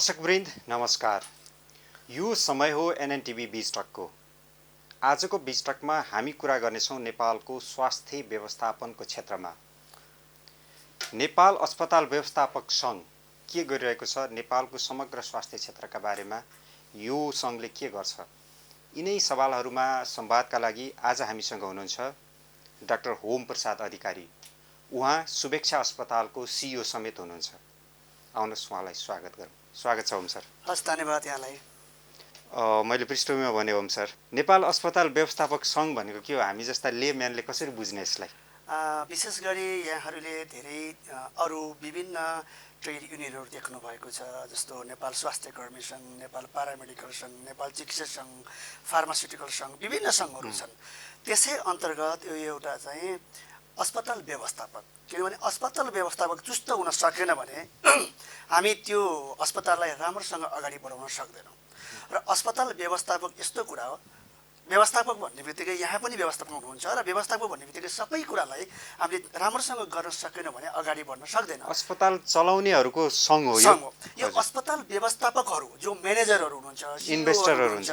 दर्शकवृन्द नमस्कार। यो समय हो एनएनटिभी बिजटकको। आजको बिजटकमा हामी कुरा गर्नेछौँ नेपालको स्वास्थ्य व्यवस्थापनको क्षेत्रमा। नेपाल अस्पताल व्यवस्थापक सङ्घ के गरिरहेको छ, नेपालको समग्र स्वास्थ्य क्षेत्रका बारेमा यो सङ्घले के गर्छ, यिनै सवालहरूमा संवादका लागि आज हामीसँग हुनुहुन्छ डाक्टर होम प्रसाद अधिकारी। उहाँ शुभेच्छा अस्पतालको सिइओ समेत हुनुहुन्छ। आउनुहोस् उहाँलाई स्वागत गरौँ। स्वागत छ ओम सर। हस्, धन्यवाद यहाँलाई। मैले पृष्ठभूमिमा भने ओम सर, नेपाल अस्पताल व्यवस्थापक सङ्घ भनेको के हो? हामी जस्ता लेम्यानले कसरी बुझ्ने यसलाई? विशेष गरी यहाँहरूले धेरै अरू विभिन्न ट्रेड युनियनहरू देख्नु भएको छ, जस्तो नेपाल स्वास्थ्य कर्मी सङ्घ, नेपाल पारामेडिकल सङ्घ, नेपाल चिकित्सा सङ्घ, फार्मास्युटिकल सङ्घ, विभिन्न सङ्घहरू छन्। त्यसै अन्तर्गत यो एउटा चाहिँ अस्पताल व्यवस्थापक, किनभने अस्पताल व्यवस्थापक चुस्त हुन सकेन भने हामी त्यो अस्पताललाई राम्रोसँग अगाडि बढाउन सक्दैनौँ। र अस्पताल व्यवस्थापक यस्तो कुरा हो, व्यवस्थापक भन्ने बित्तिकै यहाँ पनि व्यवस्थापक हुनुहुन्छ र व्यवस्थापक भन्ने बित्तिकै सबै कुरालाई हामीले राम्रोसँग गर्न सकेन भने अगाडि बढ्न सक्दैन। अस्पताल चलाउनेहरूको सङ्घ हो यो अस्पताल व्यवस्थापकहरू, जो म्यानेजरहरू हुनुहुन्छ, इन्भेस्टरहरू हुन्छ,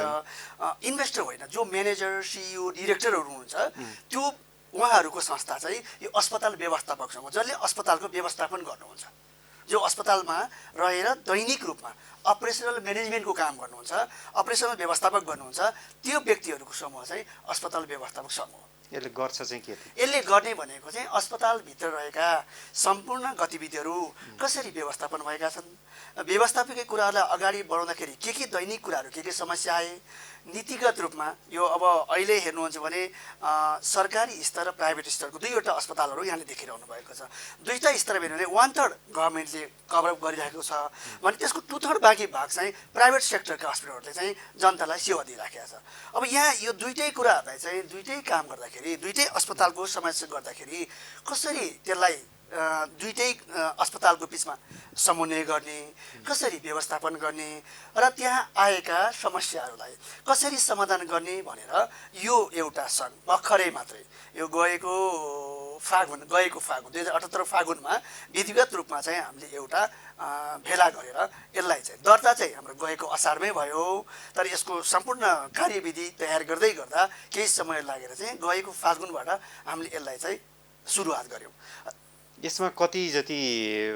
इन्भेस्टर होइन, जो म्यानेजर, सिइओ, डिरेक्टरहरू हुनुहुन्छ, त्यो उहाँहरूको संस्था चाहिँ यो अस्पताल व्यवस्थापक सङ्घ हो, जसले अस्पतालको व्यवस्थापन गर्नुहुन्छ, जो अस्पतालमा रहेर दैनिक रूपमा अपरेसनल म्यानेजमेन्टको काम गर्नुहुन्छ, अपरेसनल व्यवस्थापक गर्नुहुन्छ, त्यो व्यक्तिहरूको समूह चाहिँ अस्पताल व्यवस्थापक सङ्घ हो। यसले गर्छ चाहिँ के? यसले गर्ने भनेको चाहिँ अस्पतालभित्र रहेका सम्पूर्ण गतिविधिहरू कसरी व्यवस्थापन भएका छन्, व्यवस्थापकीय कुराहरूलाई अगाडि बढाउँदाखेरि के दैनिक कुराहरू, के समस्या आए, नीतिगत रूपमा यो अब अहिले हेर्नुहुन्छ भने सरकारी स्तर र प्राइभेट स्तरको दुईवटा अस्पतालहरू यहाँले देखिरहनु भएको छ। दुईवटा स्तर हेर्नु भने 1/3 गभर्मेन्टले कभरअप गरिरहेको छ भने त्यसको 2/3 बाँकी भाग चाहिँ प्राइभेट सेक्टरका हस्पिटलहरूले चाहिँ जनतालाई सेवा दिइराखेको छ। अब यहाँ यो दुईटै कुराहरूलाई चाहिँ दुईटै काम गर्दाखेरि, दुईटै अस्पतालको समस्या गर्दाखेरि कसरी त्यसलाई दुईटै अस्पतालको बिचमा समन्वय गर्ने, कसरी व्यवस्थापन गर्ने र त्यहाँ आएका समस्याहरूलाई कसरी समाधान गर्ने भनेर यो एउटा सङ्घ भर्खरै मात्रै यो गएको फागुन 2078 फागुनमा विधिगत रूपमा चाहिँ हामीले एउटा भेला गरेर यसलाई चाहिँ दर्ता चाहिँ हाम्रो गएको असारमै भयो, तर यसको सम्पूर्ण कार्यविधि तयार गर्दै गर्दा केही समय लागेर चाहिँ गएको फागुनबाट हामीले यसलाई चाहिँ सुरुवात गऱ्यौँ। यसमा कति जति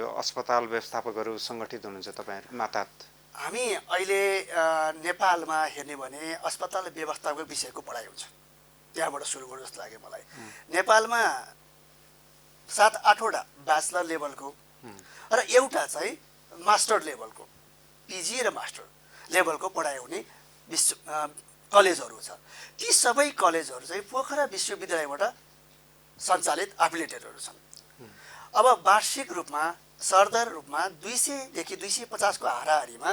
अस्पताल व्यवस्थापकहरू सङ्गठित हुनुहुन्छ तपाईँहरू मातहत? हामी अहिले नेपालमा हेर्ने भने अस्पताल व्यवस्थापक विषयको पढाइ हुन्छ, त्यहाँबाट सुरु गर्नु जस्तो लाग्यो मलाई। नेपालमा 7-8 वटा ब्याचलर लेभलको र एउटा चाहिँ मास्टर लेभलको, पिजी र मास्टर लेभलको पढाइ हुने कलेजहरू छ। ती सबै कलेजहरू चाहिँ पोखरा विश्वविद्यालयबाट सञ्चालित एफिलिएटेडहरू छन्। अब वार्षिक रूपमा सरदर रूपमा 200 देखि 250 को हाराहारीमा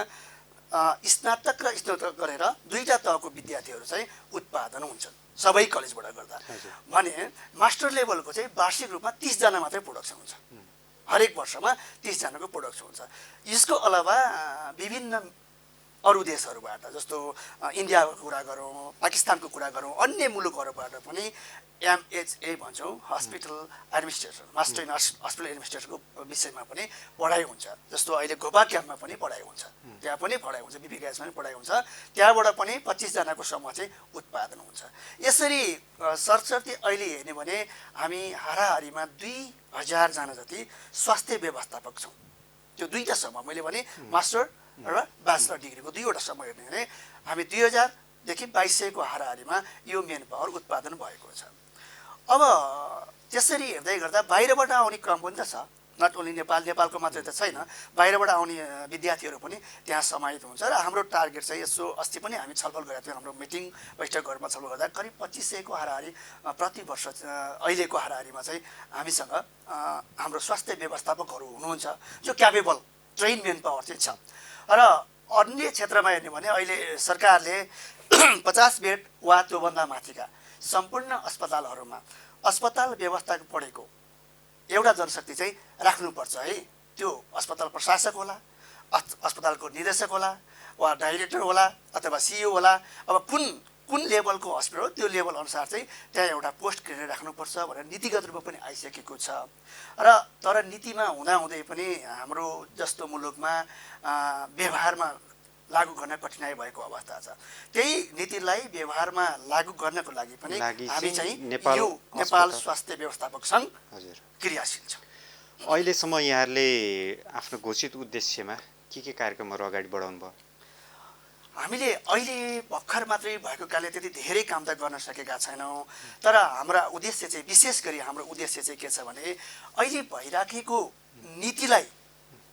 स्नातक र स्नातक गरेर दुईटा तहको विद्यार्थीहरू चाहिँ उत्पादन हुन्छन् सबै कलेजबाट गर्दा। भने मास्टर लेभलको चाहिँ वार्षिक रूपमा 30 जना मात्रै प्रोडक्सन हुन्छ, हरेक वर्षमा 30 जनाको प्रोडक्सन हुन्छ। यसको अलावा विभिन्न अरू देशहरूबाट, जस्तो इन्डियाको कुरा गरौँ, पाकिस्तानको कुरा गरौँ, अन्य मुलुकहरूबाट पनि MHA भन्छौँ, hospital administration, master in hospital एडमिनिस्ट्रेसनको विषयमा पनि पढाइ हुन्छ। जस्तो अहिले गोपा क्याम्पमा पनि पढाइ हुन्छ, त्यहाँ पनि पढाइ हुन्छ, BPKS पनि पढाइ हुन्छ, त्यहाँबाट पनि 25 जनाको समूह चाहिँ उत्पादन हुन्छ। यसरी सरसर्ती अहिले हेर्ने भने हामी हाराहारीमा 2000 जना जति स्वास्थ्य व्यवस्थापक छौँ। त्यो दुईटा समूह मैले भने मास्टर र ब्याचलर डिग्रीको दुईवटा समूह हेर्ने भने हामी 2000 देखि 2200 को हाराहारीमा यो मेन पावर उत्पादन भएको छ। अब त्यसरी हेर्दै गर्दा बाहिरबाट आउने क्रम पनि त छ, नट ओन्ली नेपालको मात्रै त छैन, बाहिरबाट आउने विद्यार्थीहरू पनि त्यहाँ समाहित हुन्छ। र हाम्रो टार्गेट चाहिँ यसो अस्ति पनि हामी छलफल गरेका थियौँ, हाम्रो मिटिङ बैठकहरूमा छलफल गर्दा करिब 2500 को हाराहारी प्रति वर्ष अहिलेको हाराहारीमा चाहिँ हामीसँग हाम्रो स्वास्थ्य व्यवस्थापकहरू हुनुहुन्छ, जो क्यापेबल ट्रेन मेन पावर चाहिँ छ। र अन्य क्षेत्रमा हेर्ने भने अहिले सरकारले 50 बेड वा त्योभन्दा माथिका सम्पूर्ण अस्पतालहरूमा अस्पताल व्यवस्थापक पढेको एउटा जनशक्ति चाहिँ राख्नुपर्छ है। त्यो अस्पताल प्रशासक होला, अस्पतालको निर्देशक होला, वा डाइरेक्टर होला, अथवा सिइओ होला। अब कुन कुन लेभलको हस्पिटल हो त्यो लेभल अनुसार चाहिँ त्यहाँ एउटा पोस्ट ग्रेडेड राख्नुपर्छ भनेर नीतिगत रूपमा पनि आइसकेको छ। र तर नीतिमा हुँदाहुँदै पनि हाम्रो जस्तो मुलुकमा व्यवहारमा लागू गर्न कठिनाइ भएको अवस्था छ। त्यही नीतिलाई व्यवहारमा लागू गर्नको लागि पनि हामी चाहिँ यो नेपाल स्वास्थ्य व्यवस्थापक सङ्घ क्रियाशील छ। अहिलेसम्म यहाँहरूले आफ्नो घोषित उद्देश्यमा के कार्यक्रमहरू अगाडि बढाउनु भयो? हामीले अहिले भर्खर मात्रै भएको कारणले त्यति धेरै काम त गर्न सकेका छैनौँ। तर हाम्रा उद्देश्य चाहिँ विशेष गरी हाम्रो उद्देश्य चाहिँ के छ भने अहिले भइराखेको नीतिलाई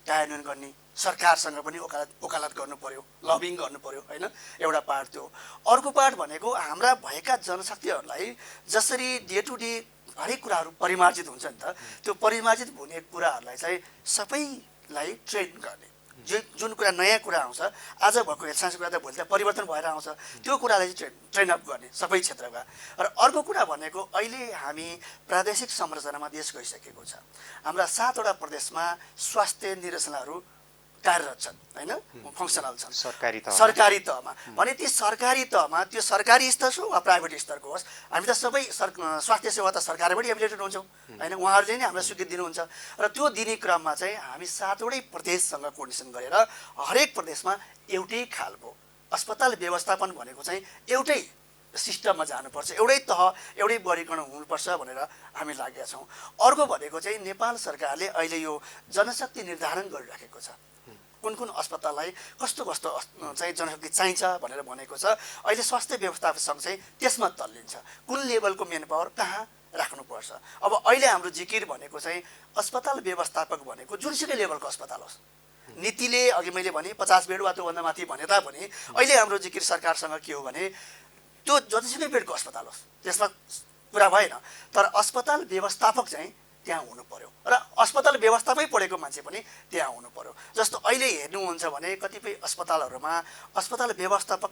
कार्यान्वयन गर्ने, सरकारसँग पनि वकालत गर्नु पर्यो, लबिङ गर्नु पर्यो होइन, एउटा पार्ट त्यो। अर्को पार्ट भनेको हाम्रा भएका जनशक्तिहरूलाई जसरी डे टु डे हरेक कुराहरू परिमार्जित हुन्छ नि त, त्यो परिमार्जित हुने कुराहरूलाई चाहिँ सबैलाई ट्रेन गर्ने। जुन कुरा नयाँ कुरा आउँछ, आज भएको हेल्थ साइन्सको कुरा त भोलि त परिवर्तन भएर आउँछ, त्यो कुरालाई चाहिँ ट्रेन अप गर्ने सबै क्षेत्रमा। र अर्को कुरा भनेको अहिले हामी प्रादेशिक संरचनामा देश गइसकेको छ। हाम्रा 7वटा प्रदेशमा स्वास्थ्य निर्देशनाहरू कार्यरत छन् होइन, फङ्सनल छन् सरकारी तहमा। भने ती सरकारी तहमा त्यो सरकारी स्तर हो वा प्राइभेट स्तरको होस्, हामी त सबै स्वास्थ्य सेवा त सरकारबाटै एफिलिएटेड हुन्छौँ होइन, उहाँहरूले नै हामीलाई स्वीकृति दिनुहुन्छ। र त्यो दिने क्रममा चाहिँ हामी 7वटै प्रदेशसँग कोर्डिनेसन गरेर हरेक प्रदेशमा एउटै खालको अस्पताल व्यवस्थापन भनेको चाहिँ एउटै सिस्टममा जानुपर्छ, एउटै तह एउटै वर्गीकरण हुनुपर्छ भनेर हामी लागेका छौँ। अर्को भनेको चाहिँ नेपाल सरकारले अहिले यो जनशक्ति निर्धारण गरिराखेको छ, कुन कुन अस्पताललाई कस्तो कस्तो चाहिँ जनशक्ति चाहिन्छ भनेर भनेको छ। अहिले स्वास्थ्य व्यवस्थापन सङ्घ चाहिँ त्यसमा तल्लिन्छ, कुन लेभलको मेन पावर कहाँ राख्नुपर्छ। अब अहिले हाम्रो जिकिर भनेको चाहिँ अस्पताल व्यवस्थापक भनेको जुनसुकै लेभलको अस्पताल होस्, नीतिले अघि मैले भने 50 बेड वा त्योभन्दा माथि भने तापनि अहिले हाम्रो जिकिर सरकारसँग के हो भने त्यो जतिसुकै बेडको अस्पताल होस् त्यसमा कुरा भएन, तर अस्पताल व्यवस्थापक चाहिँ त्यहाँ हुनु पर्यो र अस्पताल व्यवस्थापै पढेको मान्छे पनि त्यहाँ हुनु पर्यो। जस्तो अहिले हेर्नुहुन्छ भने कतिपय अस्पतालहरूमा अस्पताल व्यवस्थापक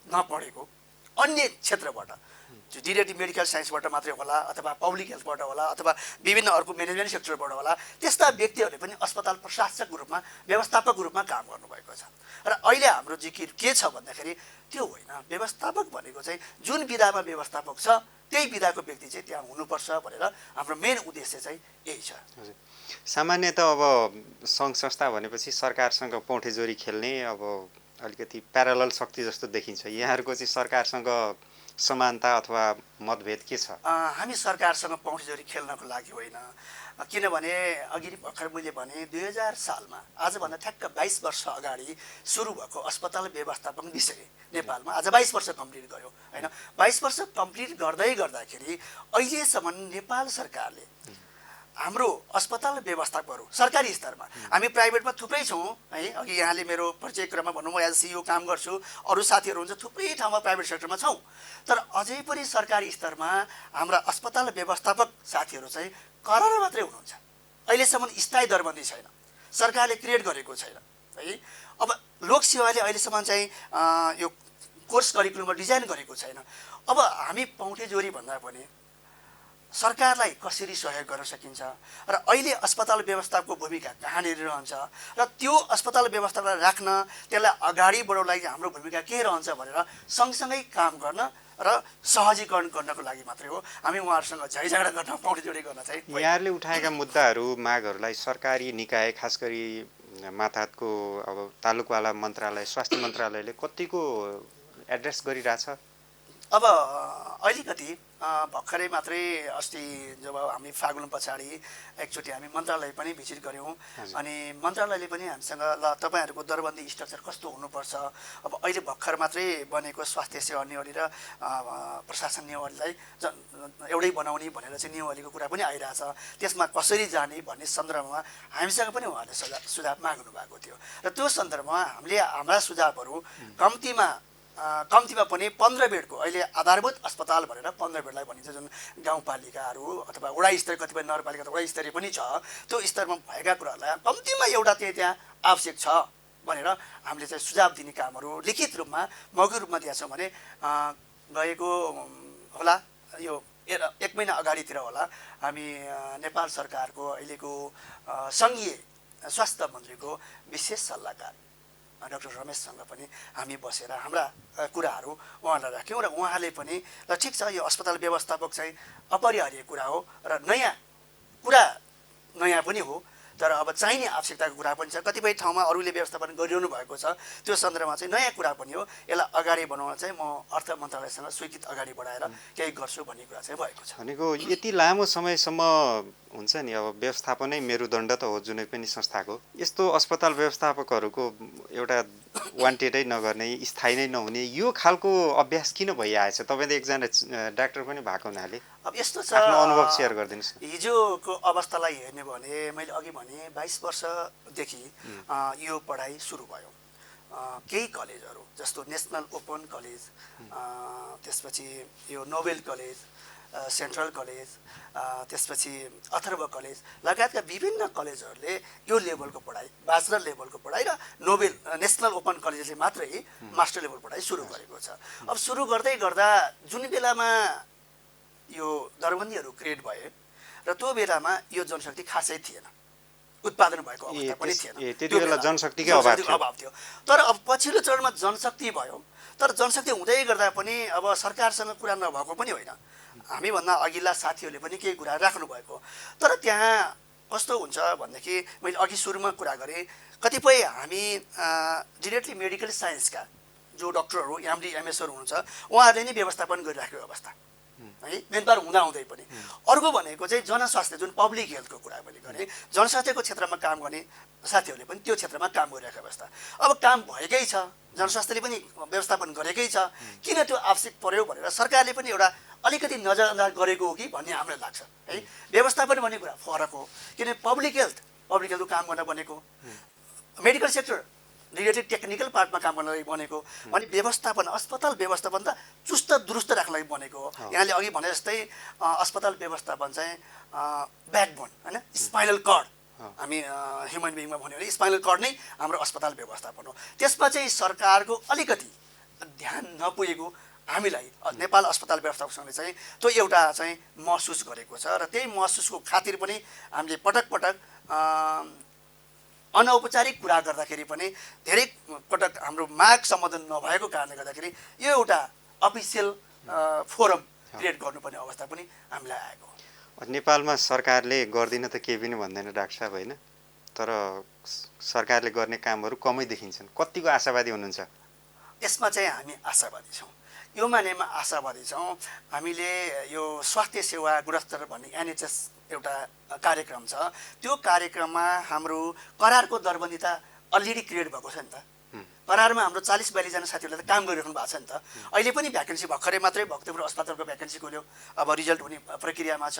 नपढेको अन्य क्षेत्रबाट डिरेक्ट मेडिकल साइन्सबाट मात्रै होला अथवा पब्लिक हेल्थबाट होला अथवा विभिन्न अर्को म्यानेजमेन्ट सेक्टरबाट होला, त्यस्ता व्यक्तिहरूले पनि अस्पताल प्रशासकको रूपमा व्यवस्थापकको रूपमा काम गर्नुभएको छ। र अहिले हाम्रो जिकिर के छ भन्दाखेरि त्यो होइन, व्यवस्थापक भनेको चाहिँ जुन विधामा व्यवस्थापक छ त्यही विधाको व्यक्ति चाहिँ त्यहाँ हुनुपर्छ भनेर हाम्रो मेन उद्देश्य चाहिँ यही छ। सामान्यतः अब सङ्घ संस्था भनेपछि सरकारसँग पौँठेजोरी खेल्ने अब अलिकति प्यारालल शक्ति जस्तो देखिन्छ। यहाँहरूको चाहिँ सरकारसँग समानता अथवा मतभेद के छ? हामी सरकारसँग पौँठेजोरी खेल्नको लागि होइन, किनभने अघि भर्खर मैले भने 2000 सालमा आजभन्दा ठ्याक्क 22 वर्ष अगाडि सुरु भएको अस्पताल व्यवस्थापन विषय नेपालमा आज 22 वर्ष कम्प्लिट गर्यो होइन। 22 वर्ष कम्प्लिट गर्दै गर्दाखेरि अहिलेसम्म नेपाल सरकारले हाम्रो अस्पताल व्यवस्थापकहरू सरकारी स्तरमा, हामी प्राइभेटमा थुप्रै छौँ है, अघि यहाँले मेरो परिचय क्रममा भन्नु म एज सिइओ काम गर्छु, अरू साथीहरू हुन्छ थुप्रै ठाउँमा प्राइभेट सेक्टरमा छौँ, तर अझै पनि सरकारी स्तरमा हाम्रा अस्पताल व्यवस्थापक साथीहरू चाहिँ करार मात्रै हुनुहुन्छ। अहिलेसम्म स्थायी दरबन्दी छैन, सरकारले क्रिएट गरेको छैन है। अब लोकसेवाले अहिलेसम्म चाहिँ यो कोर्स करिकुलममा डिजाइन गरेको छैन। अब हामी पौँठेजोरी भन्दा पनि सरकारलाई कसरी सहयोग गर्न सकिन्छ र अहिले अस्पताल व्यवस्थापकको भूमिका कहाँनिर रहन्छ र त्यो अस्पताल व्यवस्थापन राख्न त्यसलाई अगाडि बढाउन लागि हाम्रो भूमिका के रहन्छ भनेर सँगसँगै काम गर्न र सहजीकरण गर्नको लागि मात्रै हो। हामी उहाँहरूसँग झैझगडा गर्न पौँठेजोडी गर्न चाहिँ यहाँहरूले उठाएका मुद्दाहरू मागहरूलाई सरकारी निकाय खास गरी मातहतको अब तालुकवाला मन्त्रालय स्वास्थ्य मन्त्रालयले कतिको एड्रेस गरिरहेछ? अब अलिकति भर्खरै मात्रै अस्ति जब हामी फागुन पछाडि एकचोटि हामी मन्त्रालय पनि भिजिट गऱ्यौँ अनि मन्त्रालयले पनि हामीसँग ल तपाईँहरूको दरबन्दी स्ट्रक्चर कस्तो हुनुपर्छ, अब अहिले भर्खर मात्रै बनेको स्वास्थ्य सेवा नियमावली र प्रशासन नियमावलीलाई एउटै बनाउने भनेर चाहिँ नियमावलीको कुरा पनि आइरहेछ, त्यसमा कसरी जाने भन्ने सन्दर्भमा हामीसँग पनि उहाँहरूले सुझाव माग्नु भएको थियो र त्यो सन्दर्भमा हामीले हाम्रा सुझावहरू कम्तीमा पनि 15 बेडको अहिले आधारभूत अस्पताल भनेर 15 बेडलाई भनिन्छ, जुन गाउँपालिकाहरू अथवा वडा स्तरीय कतिपय नगरपालिका वडा स्तरीय पनि छ, त्यो स्तरमा भएका कुराहरूलाई कम्तीमा एउटा त्यहाँ आवश्यक छ भनेर हामीले चाहिँ सुझाव दिने कामहरू लिखित रूपमा मौखिक रूपमा दिएका छौँ भने गएको होला यो 1 महिना अगाडितिर होला हामी नेपाल सरकारको अहिलेको सङ्घीय स्वास्थ्य मन्त्रीको विशेष सल्लाहकार डाक्टर रमेशसँग पनि हामी बसेर हाम्रा कुराहरू उहाँलाई राख्यौँ र उहाँले पनि ल ठिक छ यो अस्पताल व्यवस्थापक चाहिँ अपरिहार्य कुरा हो र नयाँ पनि हो, तर अब चाहिने आवश्यकताको कुरा पनि छ। कतिपय ठाउँमा अरूले व्यवस्थापन गरिरहनु भएको छ, त्यो सन्दर्भमा चाहिँ नयाँ कुरा पनि हो। यसलाई अगाडि बढाउन चाहिँ म अर्थ मन्त्रालयसँग स्वीकृत अगाडि बढाएर केही गर्छु भन्ने कुरा चाहिँ भएको छ। भनेको यति लामो समयसम्म हुन्छ नि, अब व्यवस्थापनै मेरुदण्ड त हो जुनै पनि संस्थाको। यस्तो अस्पताल व्यवस्थापकहरूको एउटा वान्टेडै नगर्ने, स्थायी नै नहुने यो खालको अभ्यास किन भइआएछ? तपाईँ त एकजना डाक्टर पनि भएको हुनाले अब यस्तो छ, आफ्नो अनुभव सेयर गरिदिनुहोस् न। हिजोको अवस्थालाई हेर्ने भने मैले अघि भने 22 वर्षदेखि यो पढाइ सुरु भयो। केही कलेजहरू जस्तो नेसनल ओपन कलेज, त्यसपछि यो नोबेल कलेज, सेन्ट्रल कलेज, त्यसपछि अथर्व कलेज लगायतका विभिन्न कलेजहरूले यो लेभलको पढाइ, ब्याचलर लेभलको पढाइ र नोबेल नेसनल ओपन कलेजले मात्रै मास्टर लेभल पढाइ सुरु गरेको छ। अब सुरु गर्दै गर्दा जुन बेलामा यो दरबन्दीहरू क्रिएट भए र त्यो बेलामा यो जनशक्ति खासै थिएन, उत्पादन भएको अवस्था पनि थिएन, त्यति बेला जनशक्तिकै अभाव थियो। तर अब पछिल्लो चरणमा जनशक्ति भयो, तर जनशक्ति हुँदै गर्दा पनि अब सरकारसँग कुरा नभएको पनि होइन, हामीभन्दा अघिल्ला साथीहरूले पनि केही कुरा राख्नु भएको। तर त्यहाँ कस्तो हुन्छ भनेदेखि मैले अघि सुरुमा कुरा गरेँ, कतिपय हामी डिरेक्टली मेडिकल साइन्सका जो डक्टरहरू एमडी एमएसहरू हुनुहुन्छ उहाँहरूले नै व्यवस्थापन गरिराखेको अवस्था है, मेन पावर हुँदाहुँदै पनि। अर्को भनेको चाहिँ जनस्वास्थ्य, जुन पब्लिक हेल्थको कुरा पनि गरेँ, जनस्वास्थ्यको क्षेत्रमा काम गर्ने साथीहरूले पनि त्यो क्षेत्रमा काम गरिरहेको अवस्था। अब काम भएकै छ, जनस्वास्थ्यले पनि व्यवस्थापन गरेकै छ, किन त्यो आवश्यक पर्यो भनेर सरकारले पनि एउटा अलिकति नजरअन्दाज गरेको हो कि भन्ने हामीलाई लाग्छ है। व्यवस्थापन भन्ने कुरा फरक हो, किनभने पब्लिक हेल्थको काम गर्न बनेको, मेडिकल सेक्टर रिलेटेड टेक्निकल पार्टमा काम गर्नलाई बनेको, अनि व्यवस्थापन अस्पताल व्यवस्थापन त चुस्त दुरुस्त राख्नलाई बनेको हो। यहाँले अघि भने जस्तै अस्पताल व्यवस्थापन चाहिँ ब्याकबोन होइन, स्पाइनल कर्ड, हामी ह्युमन बिङमा भन्यो भने स्पाइनल कर्ड नै हाम्रो अस्पताल व्यवस्थापन हो। त्यसमा चाहिँ सरकारको अलिकति ध्यान नपुगेको हामीलाई नेपाल अस्पताल व्यवस्थापकसँगले चाहिँ त्यो एउटा चाहिँ महसुस गरेको छ र त्यही महसुसको खातिर पनि हामीले पटक पटक अनौपचारिक कुरा गर्दाखेरि पनि धेरै पटक हाम्रो माग सम्बोधन नभएको कारणले गर्दाखेरि यो एउटा अफिसियल फोरम क्रिएट गर्नुपर्ने अवस्था पनि हामीलाई आएको हो। नेपालमा सरकारले गर्दिन त केही पनि भन्दैन डाक्टर साहब होइन, तर सरकारले गर्ने कामहरू कमै देखिन्छन्। कतिको आशावादी हुनुहुन्छ? यसमा चाहिँ हामी आशावादी छौँ, यो मानेमा आशावादी छौँ। हामीले यो स्वास्थ्य सेवा गुणस्तर भन्ने एनएचएस एउटा कार्यक्रम छ, त्यो कार्यक्रममा हाम्रो करारको दरबन्दी त अलरेडी क्रिएट भएको छ नि त। करारमा हाम्रो 40-42 जना साथीहरूले त काम गरिराख्नु भएको छ नि त। अहिले पनि भ्याकेन्सी भर्खरै मात्रै भक्तपुर अस्पतालको भ्याकेन्सी खोल्यो, अब रिजल्ट हुने प्रक्रियामा छ।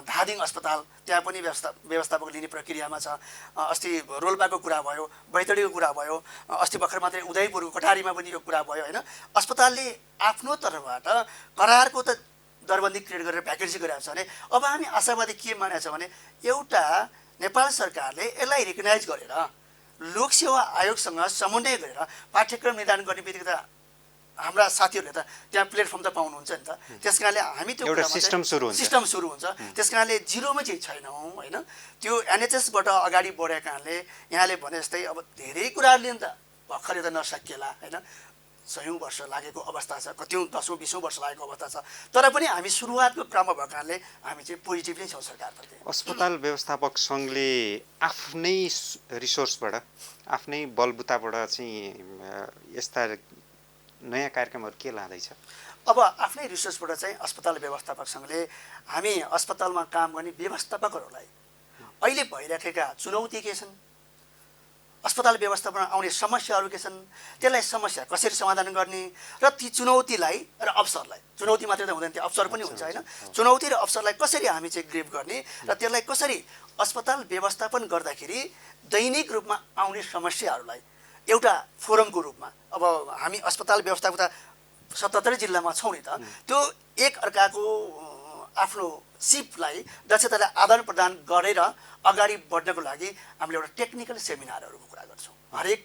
धादिङ अस्पताल त्यहाँ पनि व्यवस्थापक लिने प्रक्रियामा छ। अस्ति रोल्पाको कुरा भयो, बैतडीको कुरा भयो, अस्ति भर्खर मात्रै उदयपुरको कटारीमा पनि यो कुरा भयो होइन। अस्पतालले आफ्नो तर्फबाट करारको त दरबन्दी क्रिएट गरेर भ्याकेन्सी गरिरहेको छ भने अब हामी आशावादी के मानेको छ भने एउटा नेपाल सरकारले यसलाई रिकगनाइज गरेर लोकसेवा आयोगसँग समन्वय गरेर पाठ्यक्रम निर्धारण गर्ने बित्तिकै त हाम्रा साथीहरूले त त्यहाँ प्लेटफर्म त पाउनुहुन्छ नि त। त्यस कारणले हामी त्यो एउटा सिस्टम सुरु हुन्छ। त्यस कारणले जिरोमा चाहिँ छैनौँ होइन। त्यो एनएचएसबाट अगाडि बढेको कारणले यहाँले भने जस्तै अब धेरै कुराहरूले नि त भर्खरै त नसकिएला होइन, 100औं वर्ष लागेको अवस्था छ, कतिौँ 10औं 20औं वर्ष लागेको अवस्था छ, तर पनि हामी सुरुवातको क्रममा भएको कारणले हामी चाहिँ पोजिटिभ नै छौँ सरकारप्रति। अस्पताल व्यवस्थापक सङ्घले आफ्नै रिसोर्सबाट, आफ्नै बलबुताबाट चाहिँ यस्ता नयाँ कार्यक्रमहरू के लाँदैछ? अब आफ्नै रिसोर्सबाट चाहिँ अस्पताल व्यवस्थापक सङ्घले हामी अस्पतालमा काम गर्ने व्यवस्थापकहरूलाई अहिले भइरहेका चुनौती के छन्, अस्पताल व्यवस्थापनमा आउने समस्याहरू के छन्, त्यसलाई समस्या कसरी समाधान गर्ने र ती चुनौतीलाई र अवसरलाई, चुनौती मात्रै त हुँदैन, त्यो अवसर पनि हुन्छ होइन, चुनौती र अवसरलाई कसरी हामी चाहिँ ग्रेप गर्ने र त्यसलाई कसरी अस्पताल व्यवस्थापन गर्दाखेरि दैनिक रूपमा आउने समस्याहरूलाई एउटा फोरमको रूपमा, अब हामी अस्पताल व्यवस्थापक 77 जिल्लामा छौँ नि त, त्यो एक अर्काको आफ्नो सिपलाई दक्षतालाई आदान प्रदान गरेर अगाडि बढ्नको लागि हामीले एउटा टेक्निकल सेमिनारहरूको कुरा गर्छौँ। हरेक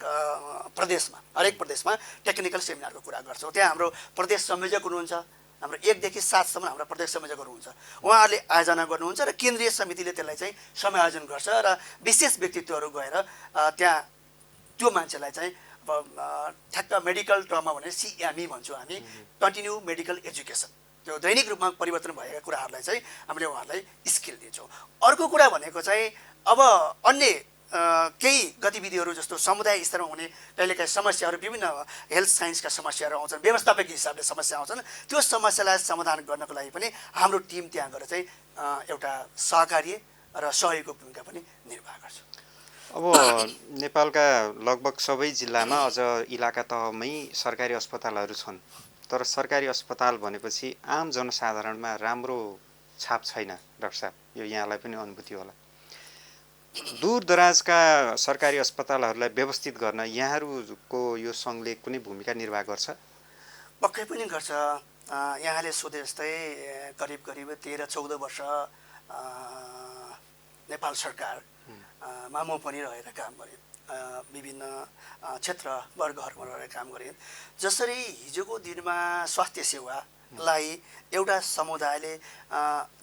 प्रदेशमा टेक्निकल सेमिनारको कुरा गर्छौँ। त्यहाँ हाम्रो प्रदेश संयोजक हुनुहुन्छ, हाम्रो 1 देखि 7 सम्म हाम्रा प्रदेश संयोजकहरू हुन्छ, उहाँहरूले आयोजना गर्नुहुन्छ र केन्द्रीय समितिले त्यसलाई चाहिँ समायोजन गर्छ र विशेष व्यक्तित्वहरू गएर त्यहाँ त्यो मान्छेलाई चाहिँ ठ्याक्क मेडिकल टर्ममा भने सिएमई भन्छौँ हामी, कन्टिन्यू मेडिकल एजुकेसन। त्यो दैनिक रूपमा परिवर्तन भएका कुराहरूलाई चाहिँ हामीले उहाँहरूलाई स्किल दिन्छौँ। अर्को कुरा भनेको चाहिँ अब अन्य केही गतिविधिहरू जस्तो समुदाय स्तरमा हुने कहिलेकाहीँ समस्याहरू, विभिन्न हेल्थ साइन्सका समस्याहरू आउँछन्, व्यवस्थापकीय हिसाबले समस्या आउँछन्, त्यो समस्यालाई समाधान गर्नको लागि पनि हाम्रो टिम त्यहाँ गएर चाहिँ एउटा सहकार्य र सहयोगको भूमिका पनि निर्वाह गर्छ। अब नेपालका लगभग सबै जिल्लामा अझ इलाका तहमै सरकारी अस्पतालहरू छन्, तर सरकारी अस्पताल भनेपछि आम जनसाधारणमा राम्रो छाप छैन डाक्टर साहब, यो यहाँलाई पनि अनुभूति होला। दूरदराजका सरकारी अस्पतालहरूलाई व्यवस्थित गर्न यहाँहरूको यो सङ्घले कुनै भूमिका निर्वाह गर्छ? पक्कै पनि गर्छ। यहाँले सोधे जस्तै करिब 13-14 वर्ष नेपाल सरकारमा म पनि रहेर काम गरेँ, विभिन्न क्षेत्र वर्गहरूमा रहेर काम गरेँ। जसरी हिजोको दिनमा स्वास्थ्य सेवालाई एउटा समुदायले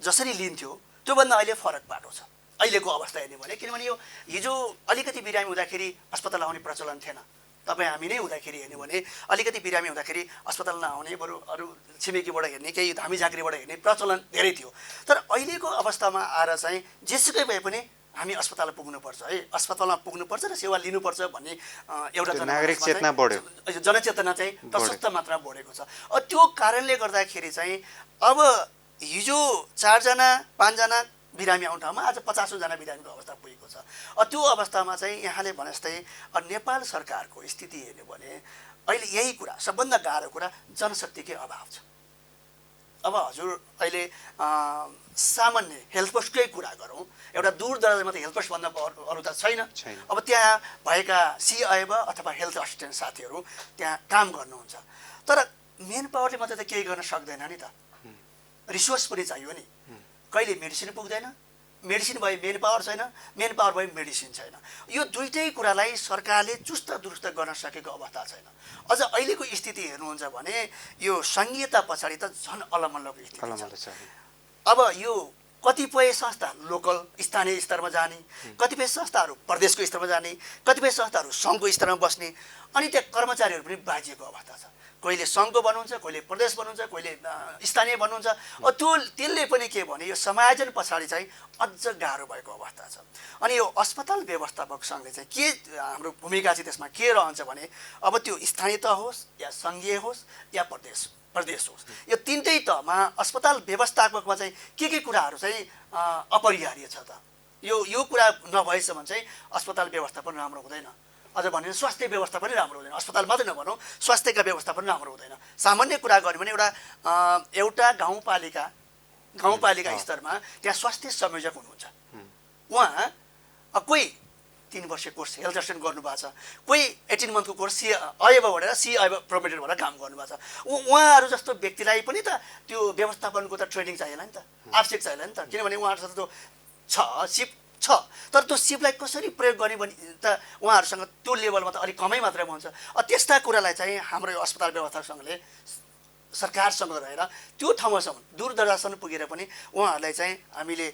जसरी लिन्थ्यो त्योभन्दा अहिले फरक बाटो छ अहिलेको अवस्था हेर्ने भने। किनभने यो हिजो अलिकति बिरामी हुँदाखेरि अस्पताल आउने प्रचलन थिएन। तपाईँ हामी नै हुँदाखेरि हेर्ने भने अलिकति बिरामी हुँदाखेरि अस्पताल नआउने, बरु अरू छिमेकीबाट हेर्ने, केही धामी झाँक्रीबाट हेर्ने प्रचलन धेरै थियो। तर अहिलेको अवस्थामा आएर चाहिँ जेसुकै भए पनि हामी अस्पताल पुग्नुपर्छ है, अस्पतालमा पुग्नुपर्छ र सेवा लिनुपर्छ भन्ने एउटा नागरिक चेतना बढ्यो, जनचेतना चाहिँ प्रशस्त मात्रामा बढेको छ। त्यो कारणले गर्दाखेरि चाहिँ अब हिजो 4 जना 5 जना बिरामी आउने ठाउँमा आज 50 जना बिरामीको अवस्था पुगेको छ। त्यो अवस्थामा चाहिँ यहाँले भने जस्तै नेपाल सरकारको स्थिति हेर्ने भने अहिले यही कुरा सबभन्दा गाह्रो कुरा जनशक्तिकै अभाव छ। अब हजुर अहिले सामान्य हेल्थ पोस्टकै कुरा गरौँ, एउटा दूर दराजमा त हेल्थ पोस्ट भन्दा अरू त छैन। अब त्यहाँ भएका सिआइएब अथवा हेल्थ असिस्टेन्ट साथीहरू त्यहाँ काम गर्नुहुन्छ, तर मेन पावरले मात्रै त केही गर्न सक्दैन नि त, रिसोर्स पनि चाहियो नि। कहिले मेडिसिन पुग्दैन, मेडिसिन भए मेन पावर छैन, मेन पावर भए मेडिसिन छैन। यो दुईटै कुरालाई सरकारले चुस्त दुरुस्त गर्न सकेको अवस्था छैन। अझ अहिलेको स्थिति हेर्नुहुन्छ भने यो संघीयता पछाडि त झन् अलमल्लको स्थिति छ। अब यो कतिपय संस्था लोकल स्थानीय स्तरमा जाने, कतिपय संस्थाहरू प्रदेशको स्तरमा जाने, कतिपय संस्थाहरू सङ्घको स्तरमा बस्ने, अनि त्यहाँ कर्मचारीहरू पनि बाजिएको अवस्था छ। कहिले सङ्घको बन्नुहुन्छ, कहिले प्रदेश बन्नुहुन्छ, कहिले स्थानीय बन्नुहुन्छ। त्यसले पनि के भने यो समायोजन पछाडि चाहिँ अझ गाह्रो भएको अवस्था छ। अनि यो अस्पताल व्यवस्थापक सङ्घले चाहिँ के हाम्रो भूमिका चाहिँ त्यसमा के रहन्छ भने अब त्यो स्थानीय तह होस् या सङ्घीय होस् या प्रदेश होस्, यो तिनटै तहमा अस्पताल व्यवस्थापकमा चाहिँ के कुराहरू चाहिँ अपरिहार्य छ त, यो कुरा नभएसम्म चाहिँ अस्पताल व्यवस्थापन राम्रो हुँदैन। अझ भने स्वास्थ्य व्यवस्था पनि राम्रो हुँदैन, अस्पताल मात्रै नभनौँ स्वास्थ्यका व्यवस्था पनि राम्रो हुँदैन। सामान्य कुरा गर्यो भने एउटा गाउँपालिका स्तरमा त्यहाँ स्वास्थ्य संयोजक हुनुहुन्छ, उहाँ कोही 3 वर्षे कोर्स हेल्थ असिस्टेन्ट गर्नुभएको छ, कोही 18 मन्थको कोर्स सिआइएब भनेर सिआइएब प्रोमेटेड भनेर काम गर्नुभएको छ। उहाँहरू जस्तो व्यक्तिलाई पनि त त्यो व्यवस्थापनको त ट्रेनिङ चाहिएला नि त, आवश्यक चाहिएला नि त। किनभने उहाँहरूसँग त्यो सिप छ, तर त्यो सिपलाई कसरी प्रयोग गर्ने भने त उहाँहरूसँग त्यो लेभलमा त अलिक कमै मात्रामा हुन्छ। त्यस्ता कुरालाई चाहिँ हाम्रो यो अस्पताल व्यवस्थापक सङ्घले सरकारसँग रहेर त्यो ठाउँसम्म दूर दराजसम्म पुगेर पनि उहाँहरूलाई चाहिँ हामीले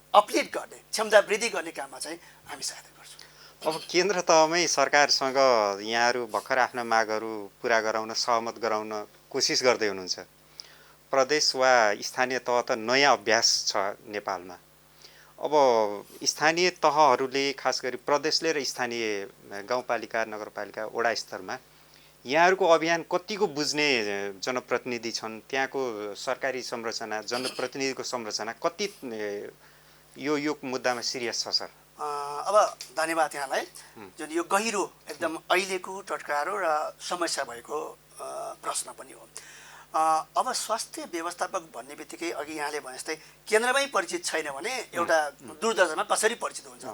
अपलिफ्ट गर्ने, क्षमता वृद्धि गर्ने काममा चाहिँ हामी सहायता गर्छौँ। अब केन्द्र तहमै सरकारसँग यहाँहरू भर्खर आफ्ना मागहरू पुरा गराउन, सहमत गराउन कोसिस गर्दै हुनुहुन्छ। प्रदेश वा स्थानीय तह त नयाँ अभ्यास छ नेपालमा। अब स्थानीय तहहरूले खास गरी प्रदेशले र स्थानीय गाउँपालिका नगरपालिका वडा स्तरमा यहाँहरूको अभियान कतिको बुझ्ने जनप्रतिनिधि छन्, त्यहाँको सरकारी संरचना जनप्रतिनिधिको संरचना कति यो मुद्दामा सिरियस छ सर? अब धन्यवाद यहाँलाई, जुन यो गहिरो एकदम अहिलेको टटकारो र समस्या भएको प्रश्न पनि हो। अब स्वास्थ्य व्यवस्थापक भन्ने बित्तिकै अघि यहाँले भने जस्तै केन्द्रमै परिचित छैन भने एउटा दूरदर्शनमा कसरी परिचित हुन्छ।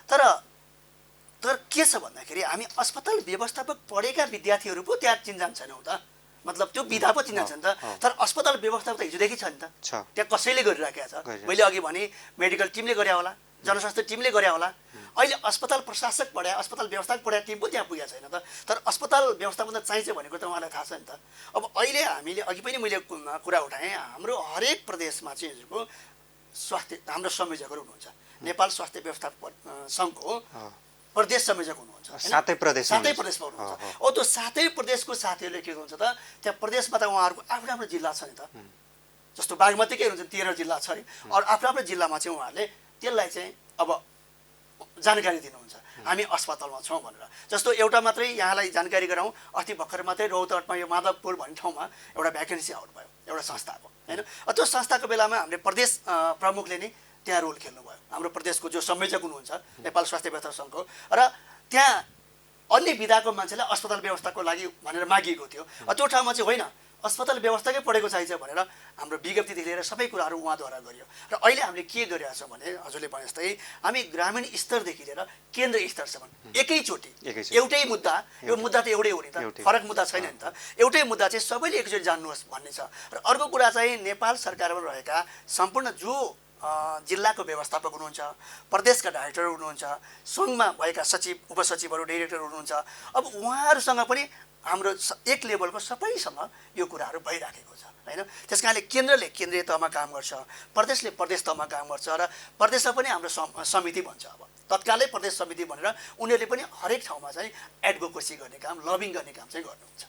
तर के छ भन्दाखेरि हामी अस्पताल व्यवस्थापक पढेका विद्यार्थीहरू पो त्यहाँ चिन्जान छैनौँ त, मतलब त्यो विधा पो चिन्जान छ नि त। तर अस्पताल व्यवस्थापक त हिजोदेखि छ नि त, त्यहाँ कसैले गरिराखेको छ। मैले अघि भने मेडिकल टिमले गरे होला, जनस्वास्थ्य टिमले गरे होला, अहिले अस्पताल प्रशासक पढाए, अस्पताल व्यवस्थापक पढाए टिम पो त्यहाँ पुगेको छैन त। तर अस्पताल व्यवस्थापन त चाहिन्छ भनेको त उहाँलाई थाहा छ नि त। अब अहिले हामीले अघि पनि मैले कुरा उठाएँ, हाम्रो हरेक प्रदेशमा चाहिँ स्वास्थ्य हाम्रो संयोजकहरू हुनुहुन्छ। नेपाल स्वास्थ्य व्यवस्थापन सङ्घको प्रदेश संयोजक हुनुहुन्छ, सातै प्रदेश प्रदेशमा हुनुहुन्छ। ओ त्यो सातै प्रदेशको साथीहरूले के हुन्छ त, त्यहाँ प्रदेशमा त उहाँहरूको आफ्नो आफ्नो जिल्ला छ नि त। जस्तो बागमतीकै हुनुहुन्छ 13 जिल्ला छ अरे, अरू आफ्नो आफ्नो जिल्लामा चाहिँ उहाँहरूले त्यसलाई चाहिँ अब जानकारी दिनुहुन्छ हामी अस्पतालमा छौँ भनेर। जस्तो एउटा मात्रै यहाँलाई जानकारी गराउँ, अस्ति भर्खर मात्रै रौतहटमा यो माधवपुर भन्ने ठाउँमा एउटा भ्याकेन्सी आउट भयो एउटा संस्थाको, होइन। त्यो संस्थाको बेलामा हामीले प्रदेश प्रमुखले नै त्यहाँ रोल खेल्नुभयो, हाम्रो प्रदेशको जो संयोजक हुनुहुन्छ नेपाल स्वास्थ्य व्यवस्था सङ्घको। र त्यहाँ अन्य विधाको मान्छेलाई अस्पताल व्यवस्थाको लागि भनेर मागिएको थियो। त्यो ठाउँमा चाहिँ होइन, अस्पताल व्यवस्थाकै पढेको चाहिन्छ भनेर हाम्रो विज्ञप्तिदेखि लिएर सबै कुराहरू उहाँद्वारा गरियो। र अहिले हामीले के गरिरहेका छौँ भने हजुरले भने जस्तै हामी ग्रामीण स्तरदेखि लिएर केन्द्र स्तरसम्म एकैचोटि एउटै मुद्दा, यो मुद्दा त एउटै हो नि त, फरक मुद्दा छैन नि त, एउटै मुद्दा चाहिँ सबैले एकचोटि जान्नुहोस् भन्ने छ। र अर्को कुरा चाहिँ नेपाल सरकारमा रहेका सम्पूर्ण जो जिल्लाको व्यवस्थापक हुनुहुन्छ, प्रदेशका डाइरेक्टर हुनुहुन्छ, सङ्घमा भएका सचिव उपसचिवहरू डाइरेक्टर हुनुहुन्छ, अब उहाँहरूसँग पनि हाम्रो एक लेभलको सबैसँग यो कुराहरू भइराखेको छ, होइन। त्यस कारणले केन्द्रले केन्द्रीय तहमा काम गर्छ, प्रदेशले प्रदेश तहमा काम गर्छ, र प्रदेशमा पनि हाम्रो समिति भन्छ। अब तत्कालै प्रदेश समिति भनेर उनीहरूले पनि हरेक ठाउँमा चाहिँ एडभोकेसी गर्ने काम, लबिङ गर्ने काम चाहिँ गर्नुहुन्छ।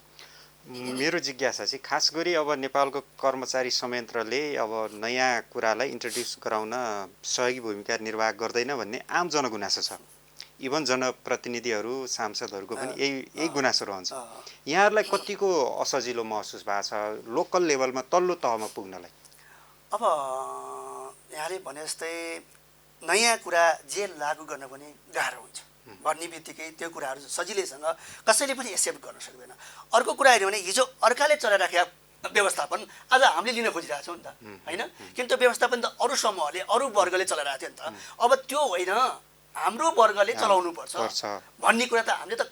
मेरो जिज्ञासा चाहिँ खास गरी अब नेपालको कर्मचारी संयन्त्रले अब नयाँ कुरालाई इन्ट्रोड्युस गराउन सहयोगी भूमिका निर्वाह गर्दैन भन्ने आम जनगुनासो छ। इभन जनप्रतिनिधिहरू सांसदहरूको पनि यही गुनासो रहन्छ। यहाँहरूलाई कतिको असजिलो महसुस भएको छ लोकल लेभलमा तल्लो तहमा पुग्नलाई? अब यहाँले भने जस्तै नयाँ कुरा जे लागू गर्न पनि गाह्रो हुन्छ भन्ने बित्तिकै त्यो कुराहरू सजिलैसँग कसैले पनि एक्सेप्ट गर्न सक्दैन। अर्को कुरा हेऱ्यो भने हिजो अर्काले चलाइराखेका व्यवस्थापन आज हामीले लिन खोजिरहेको छौँ नि त, होइन। किन त्यो व्यवस्थापन त अरू समूहले अरू वर्गले चलाइरहेको थियो नि त। अब त्यो होइन, हाम्रो वर्गले चलाउनुपर्छ भन्ने कुरा त हामीले त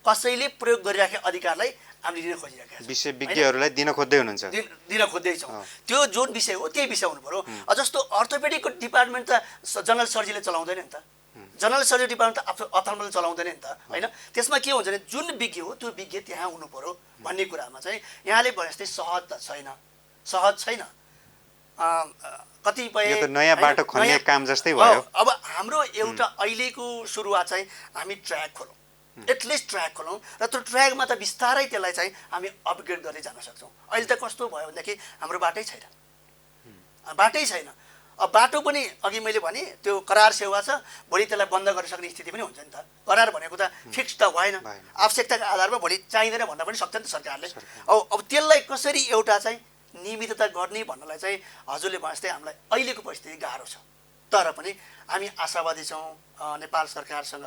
कसैले प्रयोग गरिराखेका अधिकारलाई हामीले लिन खोजिरहेका छौँ, विशेषज्ञहरूलाई दिन खोज्दै हुनुहुन्छ, दिन खोज्दैछौँ। त्यो जुन विषय हो त्यही विषय हुनु पर्यो। जस्तो अर्थोपेडिकको डिपार्टमेन्ट त जनरल सर्जरीले चलाउँदैन नि त, जनरल सर्जरी डिपार्टमेन्ट त अप्थल्मोले चलाउँदैन नि त, होइन। त्यसमा के हुन्छ भने जुन विज्ञ हो त्यो विज्ञ त्यहाँ हुनु पर्यो भन्ने कुरामा चाहिँ यहाँले भने जस्तै सहज त छैन, सहज छैन। कतिपय नयाँ बाटो खन्ने काम जस्तै भयो। अब हाम्रो एउटा अहिलेको सुरुवात चाहिँ हामी ट्र्याक खोलौँ, एटलिस्ट ट्र्याक खोलौँ, र त्यो ट्र्याकमा त बिस्तारै त्यसलाई चाहिँ हामी अपग्रेड गर्दै जान सक्छौँ। अहिले त कस्तो भयो भनेदेखि हाम्रो बाटै छैन, बाटै छैन। अब बाटो पनि अघि मैले भने त्यो करार सेवा छ, भोलि त्यसलाई बन्द गर्न सक्ने स्थिति पनि हुन्छ नि त। करार भनेको त फिक्स त भएन, आवश्यकताको आधारमा भोलि चाहिँदैन भन्न पनि सक्छ नि त सरकारले। अब त्यसलाई कसरी एउटा चाहिँ नियमितता गर्ने भन्नलाई चाहिँ हजुरले भने जस्तै हामीलाई अहिलेको परिस्थिति गाह्रो छ। तर पनि हामी आशावादी छौँ नेपाल सरकारसँग,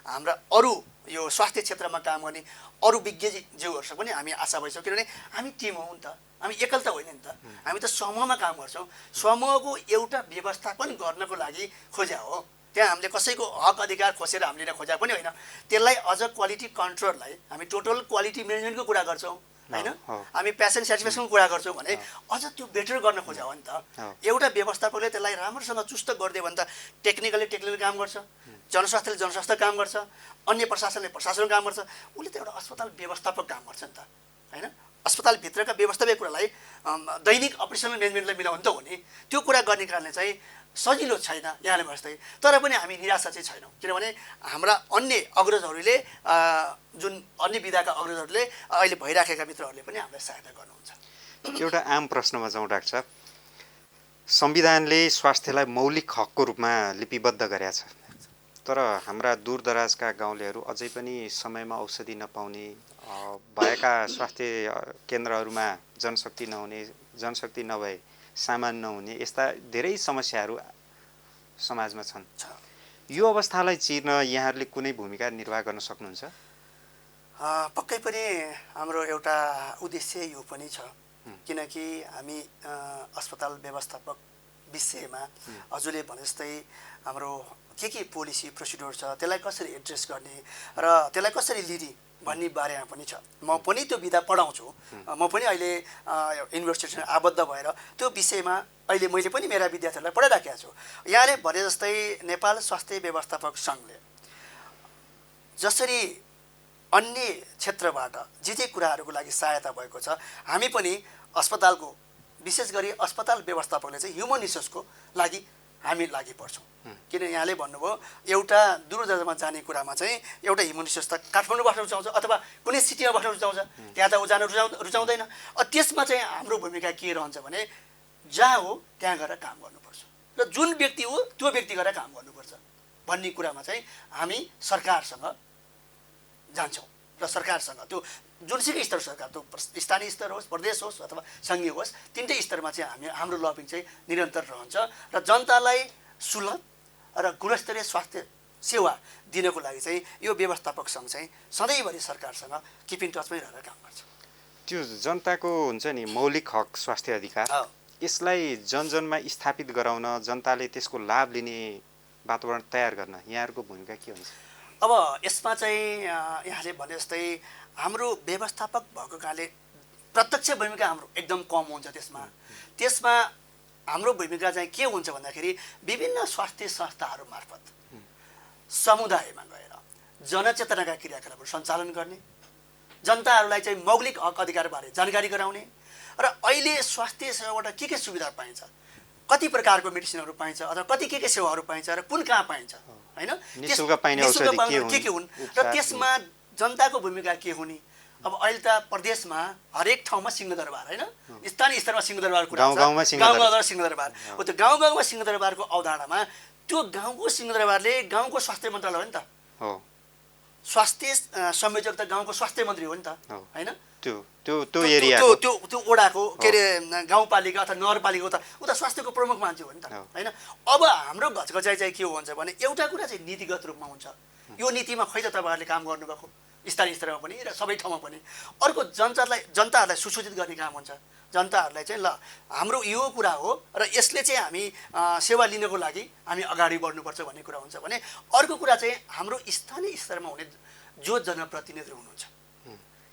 हाम्रा अरू यो स्वास्थ्य क्षेत्रमा काम गर्ने अरू विज्ञज्यूहरूसँग पनि हामी आशावादी छौँ। किनभने हामी टिम हौँ नि त, हामी एकल त होइन नि त, हामी त समूहमा काम गर्छौँ। समूहको एउटा व्यवस्थापन गर्नको लागि खोज्या हो, त्यहाँ हामीले कसैको हक अधिकार खोसेर हामीले खोज्या पनि होइन। त्यसलाई अझ क्वालिटी कन्ट्रोललाई हामी टोटल क्वालिटी म्यानेजमेन्टको कुरा गर्छौँ, होइन। हामी पेसेन्ट सेटिस्फ्याक्सनको कुरा गर्छौँ भने अझ त्यो बेटर गर्न खोज्या हो नि त। एउटा व्यवस्थापकले त्यसलाई राम्रोसँग चुस्त गरिदियो भने त टेक्निकल काम गर्छ, जनस्वास्थ्यले जनस्वास्थ्य काम गर्छ, अन्य प्रशासनले प्रशासनको काम गर्छ, उसले त एउटा अस्पताल व्यवस्थापक काम गर्छ नि त, होइन। अस्पतालभित्रका व्यवस्थापक कुरालाई दैनिक अपरेसनल म्यानेजमेन्टलाई मिलाउनु त हो नि। त्यो कुरा गर्ने कारणले चाहिँ सजिलो छैन यहाँले जस्तै। तर पनि हामी निराशा चाहिँ छैनौँ, किनभने हाम्रा अन्य अग्रजहरूले जुन अन्य विधाका अग्रजहरूले अहिले भइराखेका मित्रहरूले पनि हामीलाई सहायता गर्नुहुन्छ। एउटा आम प्रश्नमा जाउँ डाक्टर साहब, संविधानले स्वास्थ्यलाई मौलिक हकको रूपमा लिपिबद्ध गरेका छ, तर हाम्रा दूरदराजका गाउँलेहरू अझै पनि समयमा औषधि नपाउने, भएका स्वास्थ्य केन्द्रहरूमा जनशक्ति नहुने, जनशक्ति नभए सामान नहुने, यस्ता धेरै समस्याहरू समाजमा छन्। यो अवस्थालाई चिर्न यहाँहरूले कुनै भूमिका निर्वाह गर्न सक्नुहुन्छ? पक्कै पनि हाम्रो एउटा उद्देश्य यो पनि छ, किनकि हामी अस्पताल व्यवस्थापक विषयमा हजुरले भने जस्तै हाम्रो के पोलिसी प्रोसिड्युर छ, त्यसलाई कसरी एड्रेस गर्ने र त्यसलाई कसरी लिने भन्ने बारेमा पनि छ। म पनि त्यो विधा पढाउँछु, म पनि अहिले युनिभर्सिटीसँग आबद्ध भएर त्यो विषयमा अहिले मैले पनि मेरा विद्यार्थीहरूलाई पढाइराखेको छु। यहाँले भने जस्तै नेपाल स्वास्थ्य व्यवस्थापक सङ्घले जसरी अन्य क्षेत्रबाट जे कुराहरूको लागि सहायता भएको छ, हामी पनि अस्पतालको विशेष गरी अस्पताल व्यवस्थापकले चाहिँ ह्युमन रिसोर्सको लागि हामी लागि पर्छौँ। किन यहाँले भन्नुभयो एउटा दूरदर्शनमा जाने कुरामा चाहिँ एउटा हिमोनिसियस त काठमाडौँ बस्न रुचाउँछ अथवा कुनै सिटीमा बस्न रुचाउँछ, त्यहाँ त ऊ जान रुचाउँदैन। त्यसमा चाहिँ हाम्रो भूमिका के रहन्छ भने जहाँ हो त्यहाँ गएर काम गर्नुपर्छ र जुन व्यक्ति हो त्यो व्यक्ति गएर काम गर्नुपर्छ भन्ने कुरामा चाहिँ हामी सरकारसँग जान्छौँ र सरकारसँग त्यो जुनसुकै स्तर सरकार त्यो स्थानीय स्तर होस्, प्रदेश होस् अथवा सङ्घीय होस्, तिनटै स्तरमा चाहिँ हाम्रो लबिङ चाहिँ निरन्तर रहन्छ र जनतालाई सुलभ र गुणस्तरीय स्वास्थ्य सेवा दिनको लागि चाहिँ यो व्यवस्थापक सङ्घ चाहिँ सधैँभरि सरकारसँग किप इन टचमै रहेर काम गर्छ। त्यो जनताको हुन्छ नि मौलिक हक स्वास्थ्य अधिकार, यसलाई जनजनमा स्थापित गराउन, जनताले त्यसको लाभ लिने वातावरण तयार गर्न यहाँहरूको भूमिका के हुन्छ? अब यसमा चाहिँ यहाँले भने जस्तै हाम्रो व्यवस्थापक भएको कारणले प्रत्यक्ष भूमिका हाम्रो एकदम कम हुन्छ। त्यसमा हाम्रो भूमिका चाहिँ के हुन्छ भन्दाखेरि विभिन्न स्वास्थ्य संस्थाहरू मार्फत समुदायमा गएर जनचेतनाका क्रियाकलापहरू सञ्चालन गर्ने, जनताहरूलाई चाहिँ मौलिक हक अधिकारबारे जानकारी गराउने र अहिले स्वास्थ्य सेवाबाट के सुविधा पाइन्छ, कति प्रकारको मेडिसिनहरू पाइन्छ अथवा कति के सेवाहरू पाइन्छ र कुन कहाँ पाइन्छ, होइन, निःशुल्क पाइने औषधि के हुन् र त्यसमा जनताको भूमिका के हुने। अब अहिले त प्रदेशमा हरेक ठाउँमा सिंहदरबार, होइन, स्थानीय स्तरमा सिंहदरबार कुरा छ, गाउँ गाउँमा सिंहदरबार हो। त्यो गाउँ गाउँमा सिंहदरबारको अवधारणामा त्यो गाउँको सिंहदरबारले गाउँको स्वास्थ्य मन्त्रालय हो नि त, स्वास्थ्य संयोजक त गाउँको स्वास्थ्य मन्त्री हो नि त, होइन, त्यो वडाको के अरे गाउँपालिका अथवा नगरपालिका ऊ त स्वास्थ्यको प्रमुख मान्छे हो नि त, होइन। अब हाम्रो घचघचाइ चाहिँ के हुन्छ भने एउटा कुरा चाहिँ नीतिगत रूपमा हुन्छ, यो नीतिमा खै त तपाईँहरूले काम गर्नुभएको स्थानीय स्तरमा पनि र सबै ठाउँमा पनि। अर्को जनताहरूलाई सुसूचित गर्ने काम हुन्छ, जनताहरूलाई चाहिँ ल हाम्रो यो कुरा हो र यसले चाहिँ हामी सेवा लिनको लागि हामी अगाडि बढ्नुपर्छ भन्ने कुरा हुन्छ भने अर्को कुरा चाहिँ हाम्रो स्थानीय स्तरमा हुने जो जनप्रतिनिधिहरू हुनुहुन्छ,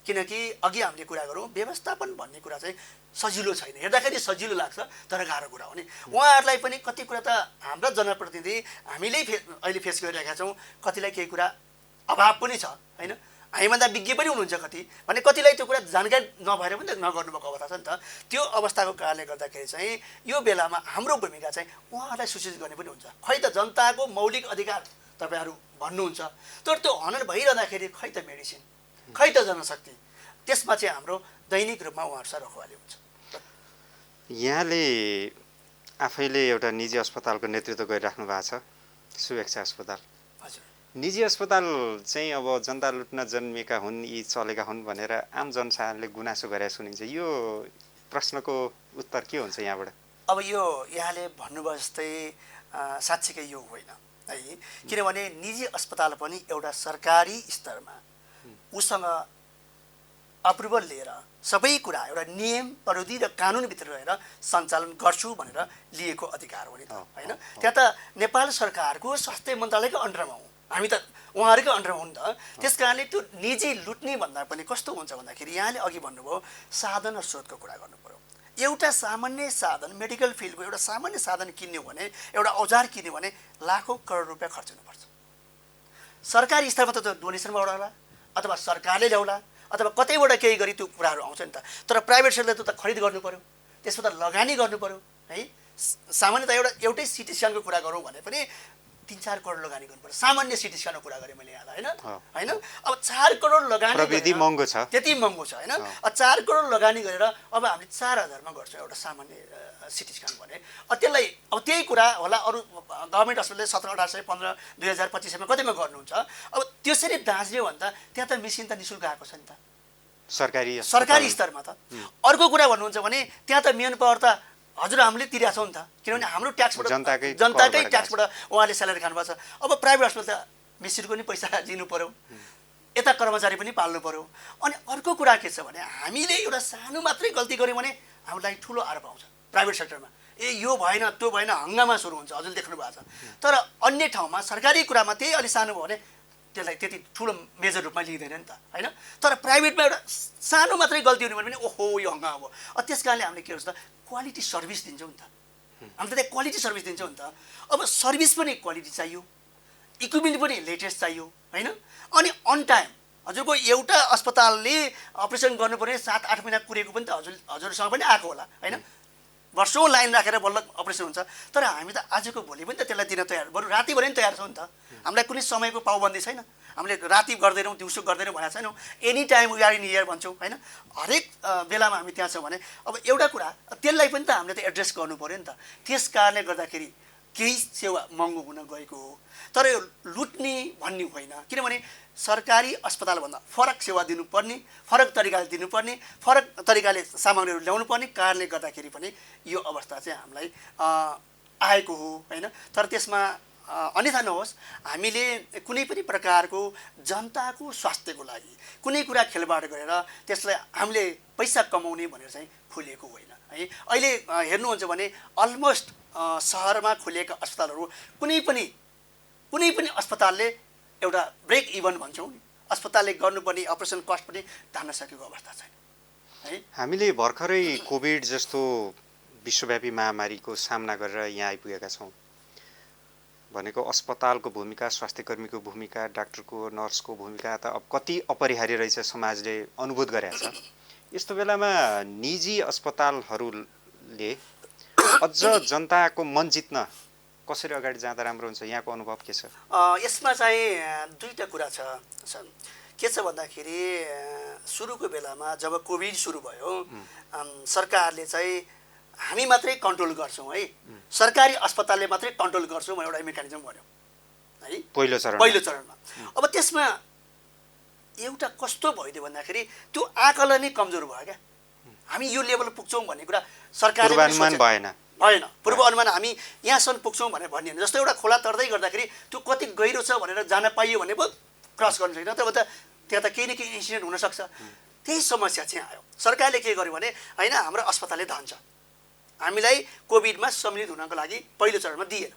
किनकि अघि हामीले कुरा गरौँ व्यवस्थापन भन्ने कुरा चाहिँ सजिलो छैन, हेर्दाखेरि सजिलो लाग्छ तर गाह्रो कुरा हो नि। उहाँहरूलाई पनि कति कुरा त हाम्रा जनप्रतिनिधि हामीले अहिले फेस गरिरहेका छौँ, कतिलाई केही कुरा अभाव पनि छ, होइन, हामीभन्दा विज्ञ पनि हुनुहुन्छ कति भने कतिलाई त्यो कुरा जानकारी नभएर पनि त नगर्नुभएको अवस्था छ नि त। त्यो अवस्थाको कारणले गर्दाखेरि चाहिँ यो बेलामा हाम्रो भूमिका चाहिँ उहाँहरूलाई सूचित गर्ने पनि हुन्छ। खै त जनताको मौलिक अधिकार तपाईँहरू भन्नुहुन्छ, तर त्यो हनन भइरहँदाखेरि खै त मेडिसिन, खै त जनशक्ति, त्यसमा चाहिँ हाम्रो दैनिक रूपमा उहाँहरूसँग रखवाली हुन्छ। यहाँले आफैले एउटा निजी अस्पतालको नेतृत्व गरिराख्नु भएको छ, सुवेक्षा अस्पताल। निजी अस्पताल चाहिँ अब जनता लुट्न जन्मिएका हुन्, यी चलेका हुन् भनेर आम जनसाधारणले गुनासो गरेर सुनिन्छ। यो प्रश्नको उत्तर के हुन्छ यहाँबाट? अब यो यहाँले भन्नुभयो जस्तै साँच्चीकै यो होइन है, किनभने निजी अस्पताल पनि एउटा सरकारी स्तरमा उसँग अप्रुभल लिएर सबै कुरा एउटा नियम प्रविधि र कानुनभित्र रहेर सञ्चालन गर्छु भनेर लिएको अधिकार हो नि त, होइन। त्यहाँ त नेपाल सरकारको स्वास्थ्य मन्त्रालयको अन्डरमा हो, हामी त उहाँहरूकै अन्डरमा हो नि त। त्यस कारणले त्यो निजी लुट्ने भन्दा पनि कस्तो हुन्छ भन्दाखेरि यहाँले अघि भन्नुभयो साधन र स्रोतको कुरा गर्नु पर्यो। एउटा सामान्य साधन, मेडिकल फिल्डको एउटा सामान्य साधन किन्यो भने, एउटा औजार किन्यो भने लाखौँ करोड रुपियाँ खर्च हुनुपर्छ। सरकारी स्तरमा त डोनेसनबाट होला अथवा सरकारले ल्याउला अथवा कतैबाट केही गरी त्यो कुराहरू आउँछ नि त। तर प्राइभेट सेक्टरले त खरिद गर्नु पर्यो, त्यसमा त लगानी गर्नु पर्यो है। सामान्यतः एउटै सिटी स्क्यानको कुरा गरौँ भने पनि 3-4 करोड लगानी गर्नु पर्छ। सामान्य सिटी स्क्यानको कुरा गरेँ मैले यहाँलाई, होइन। अब 4 करोड लगानी प्रविधि महँगो छ, त्यति महँगो छ, होइन। अब 4 करोड लगानी गरेर अब हामीले 4000मा गर्छौँ एउटा सामान्य सिटी स्क्यान भने। त्यसलाई अब त्यही कुरा होला अरू गभर्मेन्ट अस्पतालले 17,800, 15,000, 2,500मा कतिमा गर्नुहुन्छ। अब त्यसरी दाँच्यो भने त त्यहाँ त मेसिन त निःशुल्क आएको छ नि त सरकारी स्तरमा त। अर्को कुरा भन्नुहुन्छ भने त्यहाँ त मेन पावर त हजुर हामीले तिरेका छौँ नि त, किनभने हाम्रो ट्याक्सबाट जनताकै ट्याक्सबाट उहाँले स्यालेरी खानुभएको छ। अब प्राइभेट अस्पताल त मिस्त्रीको पनि पैसा दिनु पर्यो, यता कर्मचारी पनि पाल्नु पर्यो। अनि अर्को कुरा के छ भने हामीले एउटा सानो मात्रै गल्ती गऱ्यौँ भने हामीलाई ठुलो आरोप आउँछ प्राइभेट सेक्टरमा, यो भएन त्यो भएन, हङ्गामा सुरु हुन्छ, हजुरले देख्नु भएको छ। तर अन्य ठाउँमा सरकारी कुरामा त्यही अलि सानो भयो भने त्यसलाई त्यति ठुलो मेजर रूपमा लिँदैन नि त, होइन। तर प्राइभेटमा एउटा सानो मात्रै गल्ती हुने भने ओहो यो हङ्गामा भयो। त्यस कारणले हामीले के हुन्छ त क्वालिटी सर्भिस दिन्छौँ नि त, हामीले त त्यहाँ क्वालिटी सर्भिस दिन्छौँ नि त। अब सर्भिस पनि क्वालिटी चाहियो, इक्विपमेन्ट पनि लेटेस्ट चाहियो, होइन। अनि अन टाइम हजुरको एउटा अस्पतालले अपरेसन गर्नु पर्ने 7-8 महिना कुरेको पनि त हजुरसँग पनि आएको होला, होइन। वर्षौँ लाइन राखेर बल्ल अपरेसन हुन्छ। तर हामी त आजको भोलि पनि त त्यसलाई दिन तयार, बरु रातिभरि पनि तयार छौँ नि त। हामीलाई कुनै समयको पाबन्दी छैन, हामीले राति गर्दैनौँ दिउँसो गर्दैनौँ भनेको छैनौँ। Any time we are in here भन्छौँ होइन। हरेक बेलामा हामी त्यहाँ छौँ भने अब एउटा कुरा त्यसलाई पनि त हामीले त एड्रेस गर्नु पऱ्यो नि त। त्यस कारणले गर्दाखेरि केही सेवा महँगो हुन गएको हो। तर यो लुट्ने भन्ने होइन, किनभने सरकारी अस्पतालभन्दा फरक सेवा दिनुपर्ने, फरक तरिकाले दिनुपर्ने, फरक तरिकाले सामग्रीहरू ल्याउनु पर्ने कारणले गर्दाखेरि पनि यो अवस्था चाहिँ हामीलाई आएको हो होइन। तर त्यसमा अन्यथा नहोस्, हामीले कुनै पनि प्रकारको जनताको स्वास्थ्यको लागि कुनै कुरा खेलबाड गरेर त्यसलाई हामीले पैसा कमाउने भनेर चाहिँ खोलिएको होइन है। अहिले हेर्नुहुन्छ भने अलमोस्ट सहरमा खोलिएका अस्पतालहरू कुनै पनि अस्पतालले एउटा ब्रेक इभन भन्छौँ नि, अस्पतालले गर्नुपर्ने अपरेसन कस्ट पनि धान्न सकेको अवस्था छैन है। हामीले भर्खरै कोभिड जस्तो विश्वव्यापी महामारीको सामना गरेर यहाँ आइपुगेका छौँ। भनेको अस्पतालको भूमिका, स्वास्थ्यकर्मीको भूमिका, डाक्टरको, नर्सको भूमिका त अब कति अपरिहार्य रहेछ समाजले अनुभूत गरेको छ। यस्तो बेलामा निजी अस्पतालहरूले अझ जनताको मन जित्न कसरी अगाडि जाँदा राम्रो हुन्छ, यहाँको अनुभव के छ? यसमा चाहिँ दुईवटा कुरा छ। के छ भन्दाखेरि सुरुको बेलामा जब कोभिड सुरु भयो सरकारले चाहिँ हामी मात्रै कन्ट्रोल गर्छौँ है, सरकारी अस्पतालले मात्रै कन्ट्रोल गर्छौँ भनेर एउटा मेकानिजम भन्यो है पहिलो चरणमा। अब त्यसमा एउटा कस्तो भइदियो भन्दाखेरि त्यो आकलन नै कमजोर भयो क्या। हामी यो लेभल पुग्छौँ भन्ने कुरा सरकारले भएन, पूर्व अनुमान हामी यहाँसम्म पुग्छौँ भनेर भन्ने। जस्तो एउटा खोला तर्दै गर्दाखेरि त्यो कति गहिरो छ भनेर जान पाइयो भने पो क्रस गर्नु सक्छ, नत्र त त्यहाँ त केही न केही इन्सिडेन्ट हुनसक्छ। त्यही समस्या चाहिँ आयो। सरकारले के गर्यो भने होइन हाम्रो अस्पतालले धान्छ, हामीलाई कोभिडमा सम्मिलित हुनको लागि पहिलो चरणमा दिएन।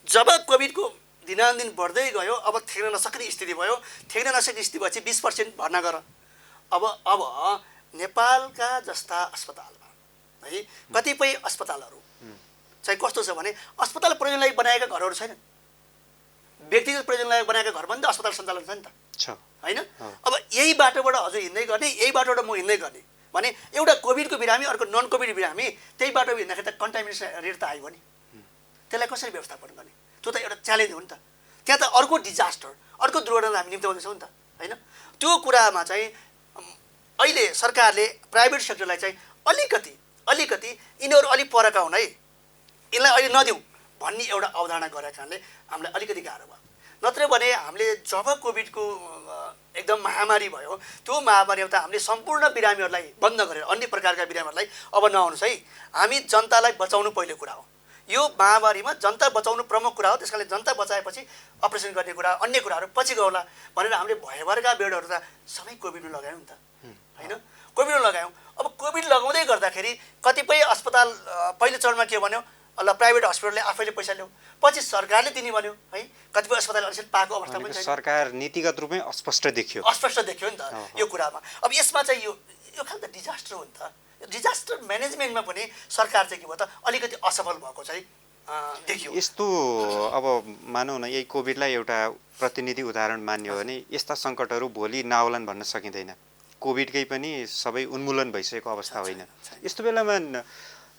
जब कोभिडको दिनानुदिन बढ्दै गयो, अब थेग्न नसक्ने स्थिति भयो। थेग्न नसक्ने स्थिति भएपछि 20% भर्ना गर। अब नेपालका जस्ता अस्पतालमा है कतिपय अस्पतालहरू चाहिँ कस्तो छ भने अस्पताल प्रयोजनलाई बनाएका घरहरू छैनन्, व्यक्तिगत प्रयोजनलाई बनाएका घर पनि त अस्पताल सञ्चालन छ नि त होइन। अब यही बाटोबाट हजुर हिँड्दै गर्ने, यही बाटोबाट म हिँड्दै गर्ने भने एउटा कोभिडको बिरामी अर्को नन कोभिड बिरामी त्यही बाटो हिँड्दाखेरि त कन्टामिनेसन रेट त आयो नि, त्यसलाई कसरी व्यवस्थापन गर्ने? त्यो त एउटा च्यालेन्ज हो नि त। त्यहाँ त अर्को डिजास्टर, अर्को दुर्घटना हामी निम्त्याउँदैछौँ नि त होइन। त्यो कुरामा चाहिँ अहिले सरकारले प्राइभेट सेक्टरलाई चाहिँ अलिकति यिनीहरू अलिक परका हुन् है, यसलाई अहिले नदिउँ भन्ने एउटा अवधारणा गरेका कारणले हामीलाई अलिकति गाह्रो भयो। नत्र भने हामीले जब कोभिडको एकदम महामारी भयो, त्यो महामारीमा त हामीले सम्पूर्ण बिरामीहरूलाई बन्द गरेर अन्य प्रकारका बिरामीहरूलाई अब नआउनुहोस् है, हामी जनतालाई बचाउनु पहिलो कुरा हो। यो महामारीमा जनता बचाउनु प्रमुख कुरा हो। त्यस कारणले जनता बचाएपछि अपरेसन गर्ने कुरा अन्य कुराहरू पछि गौला भनेर हामीले भयभरका बेडहरू त सबै कोभिडमा लगायौँ नि त होइन। कोभिडमा लगायौँ। अब कोभिड लगाउँदै गर्दाखेरि कतिपय अस्पताल पहिलो चरणमा के भन्यो, ल प्राइभेट हस्पिटलले आफैले पैसा ल्याऊ, पछि सरकारले दिने भन्यो है। कतिपय अस्पताल अलिकति पाएको अवस्था पनि छैन। सरकार नीतिगत रूपमै अस्पष्ट देखियो नि त यो कुरामा। अब यसमा चाहिँ यो खालको डिजास्टर हो नि त। डिजास्टर म्यानेजमेन्टमा पनि सरकार चाहिँ के भयो त अलिकति असफल भएको चाहिँ देखियो। यस्तो अब मानौँ न यही कोभिडलाई एउटा प्रतिनिधि उदाहरण मान्यो भने यस्ता सङ्कटहरू भोलि नआउलान् भन्न सकिँदैन। कोभिडकै पनि सबै उन्मूलन भइसकेको अवस्था होइन। यस्तो बेलामा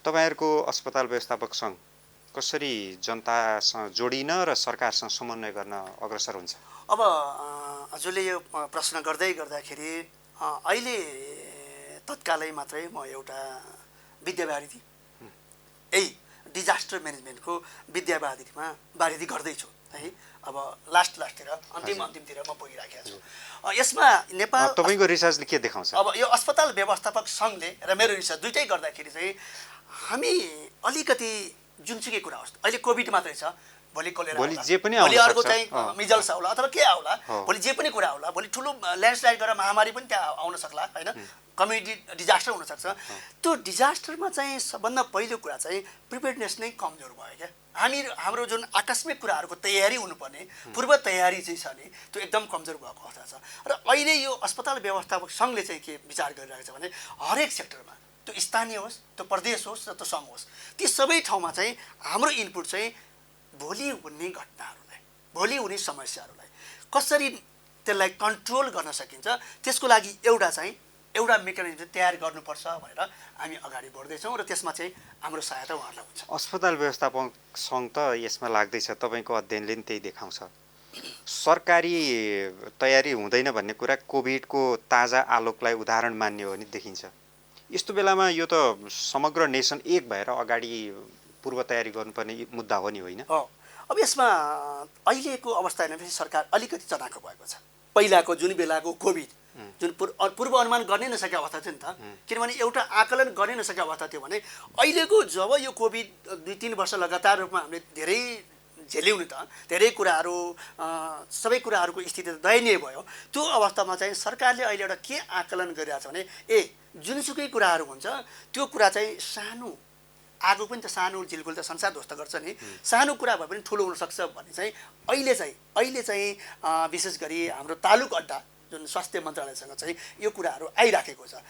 तपाईँहरूको अस्पताल व्यवस्थापक सङ्घ कसरी जनतासँग जोडिन र सरकारसँग समन्वय गर्न अग्रसर हुन्छ? अब हजुरले यो प्रश्न गर्दाखेरि अहिले तत्कालै मात्रै म एउटा विद्यावारिधि यही डिजास्टर म्यानेजमेन्टको वारिधि गर्दैछु है। अब लास्टतिर अन्तिमतिर म पुगिराखेको छु। यसमा नेपाल तपाईँको रिसर्चले के देखाउँछ? अब यो अस्पताल व्यवस्थापक सङ्घले र मेरो रिसर्च दुइटै गर्दाखेरि चाहिँ हामी अलिकति जुनसुकै कुरा होस्, अहिले कोभिड मात्रै छ, भोलि कोलेरा भोलि जे पनि भोलि अर्को चाहिँ मिजल्स आउला अथवा के आउला, भोलि जे पनि कुरा आउला, भोलि ठुलो ल्यान्डस्लाइड गरेर महामारी पनि त्यहाँ आउन सक्ला होइन, कम्युनिटी डिजास्टर हुनसक्छ। त्यो डिजास्टरमा चाहिँ सबभन्दा पहिलो कुरा चाहिँ प्रिपेयर्डनेस नै कमजोर भयो क्या। हाम्रो जुन आकस्मिक कुराहरूको तयारी हुनुपर्ने पूर्व तयारी चाहिँ छ नि त्यो एकदम कमजोर भएको अवस्था छ। र अहिले यो अस्पताल व्यवस्थापक सङ्घले चाहिँ के विचार गरिरहेको छ भने हरेक सेक्टरमा, त्यो स्थानीय होस्, त्यो प्रदेश होस् र त्यो सङ्घ होस्, ती सबै ठाउँमा चाहिँ हाम्रो इनपुट चाहिँ भोलि हुने घटनाहरूलाई, भोलि हुने समस्याहरूलाई कसरी त्यसलाई कन्ट्रोल गर्न सकिन्छ, त्यसको लागि एउटा चाहिँ एउटा मेकानिजम तयार गर्नुपर्छ भनेर हामी अगाडि बढ्दैछौँ र त्यसमा चाहिँ हाम्रो सहायता उहाँहरूलाई हुन्छ। अस्पताल व्यवस्थापक सङ्घ त यसमा लाग्दैछ, तपाईँको अध्ययनले नि त्यही देखाउँछ। सरकारी तयारी हुँदैन भन्ने कुरा कोभिडको ताजा आलोकलाई उदाहरण मान्ने हो भने देखिन्छ। यस्तो बेलामा यो त समग्र नेसन एक भएर अगाडि पूर्व तयारी गर्नुपर्ने मुद्दा हो नि, होइन? हो, अब यसमा अहिलेको अवस्था हेर्ने सरकार अलिकति चनाखो भएको छ। पहिलाको जुन बेलाको कोभिड जुन पूर्व अनुमान गर्ने नसकेको अवस्था थियो नि त, किनभने एउटा आकलन गर्ने नसकेको अवस्था थियो भने अहिलेको जब यो कोभिड 2-3 वर्ष लगातार रूपमा हामीले धेरै झेल्यौँ नि त, धेरै कुराहरू सबै कुराहरूको स्थिति त दयनीय भयो। त्यो अवस्थामा चाहिँ सरकारले अहिले एउटा के आकलन गरिरहेको छ भने जुनसुकै कुराहरू हुन्छ त्यो कुरा चाहिँ सानो, आगो पनि त सानो, झिलकुल त संसार ध्वस्त गर्छ नि, सानो कुरा भए पनि ठुलो हुनसक्छ भन्ने चाहिँ अहिले चाहिँ विशेष गरी हाम्रो तालुक अड्डा जुन स्वास्थ्य मन्त्रालयसँग चाहिँ यो कुराहरू आइराखेको छ।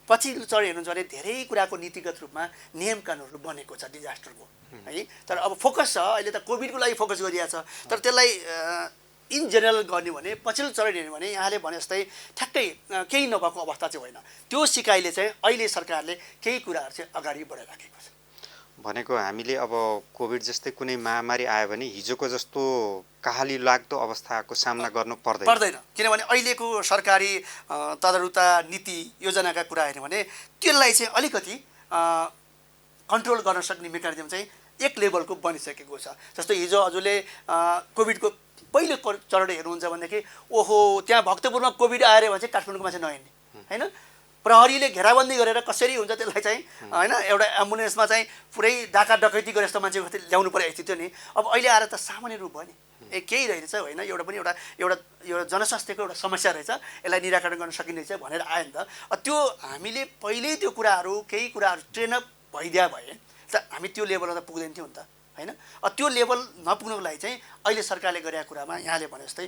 पछिल्लो चढ हेर्नुहुन्छ भने धेरै कुराको नीतिगत रूपमा नियम कानुनहरू बनेको छ डिजास्टरको, है। तर अब फोकस छ, अहिले त कोभिडको लागि फोकस गरिरहेको छ, तर त्यसलाई इन जेनरल गर्ने भने पछिल्लो चरण हेर्ने भने यहाँले भने जस्तै ठ्याक्कै केही नभएको अवस्था चाहिँ होइन। त्यो सिकाइले चाहिँ अहिले सरकारले केही कुराहरू चाहिँ अगाडि बढाइराखेको छ। भनेको हामीले अब कोभिड जस्तै कुनै महामारी आयो भने हिजोको जस्तो कहाली लाग्दो अवस्थाको सामना गर्नु पर्दैन, किनभने अहिलेको सरकारी तदरुता नीति योजनाका कुरा हेर्ने भने त्यसलाई चाहिँ अलिकति कन्ट्रोल गर्न सक्ने मेकानिजम चाहिँ एक लेभलको बनिसकेको छ। जस्तो हिजो हजुरले कोभिडको पहिलो चरण हेर्नुहुन्छ भनेदेखि ओहो त्यहाँ भक्तपुरमा कोभिड आएर भने चाहिँ काठमाडौँको मान्छे नहिँड्ने, होइन। प्रहरीले घेराबन्दी गरेर कसरी हुन्छ त्यसलाई चाहिँ, होइन, एउटा एम्बुलेन्समा चाहिँ पुरै डाका डकैती गरे जस्तो मान्छे ल्याउनु परेको स्थिति थियो नि। अब अहिले आएर त सामान्य रूप भयो नि, केही रहेछ, होइन, एउटा पनि एउटा जनस्वास्थ्यको एउटा समस्या रहेछ, यसलाई निराकरण गर्न सकिँदैछ भनेर आयो नि त। त्यो हामीले पहिल्यै त्यो कुराहरू केही कुराहरू ट्रेन अप भइदिया भए त हामी त्यो लेभलमा त पुग्दैन थियौँ नि त, होइन। त्यो लेभल नपुग्नुको लागि चाहिँ अहिले सरकारले गरेका कुरामा यहाँले भने जस्तै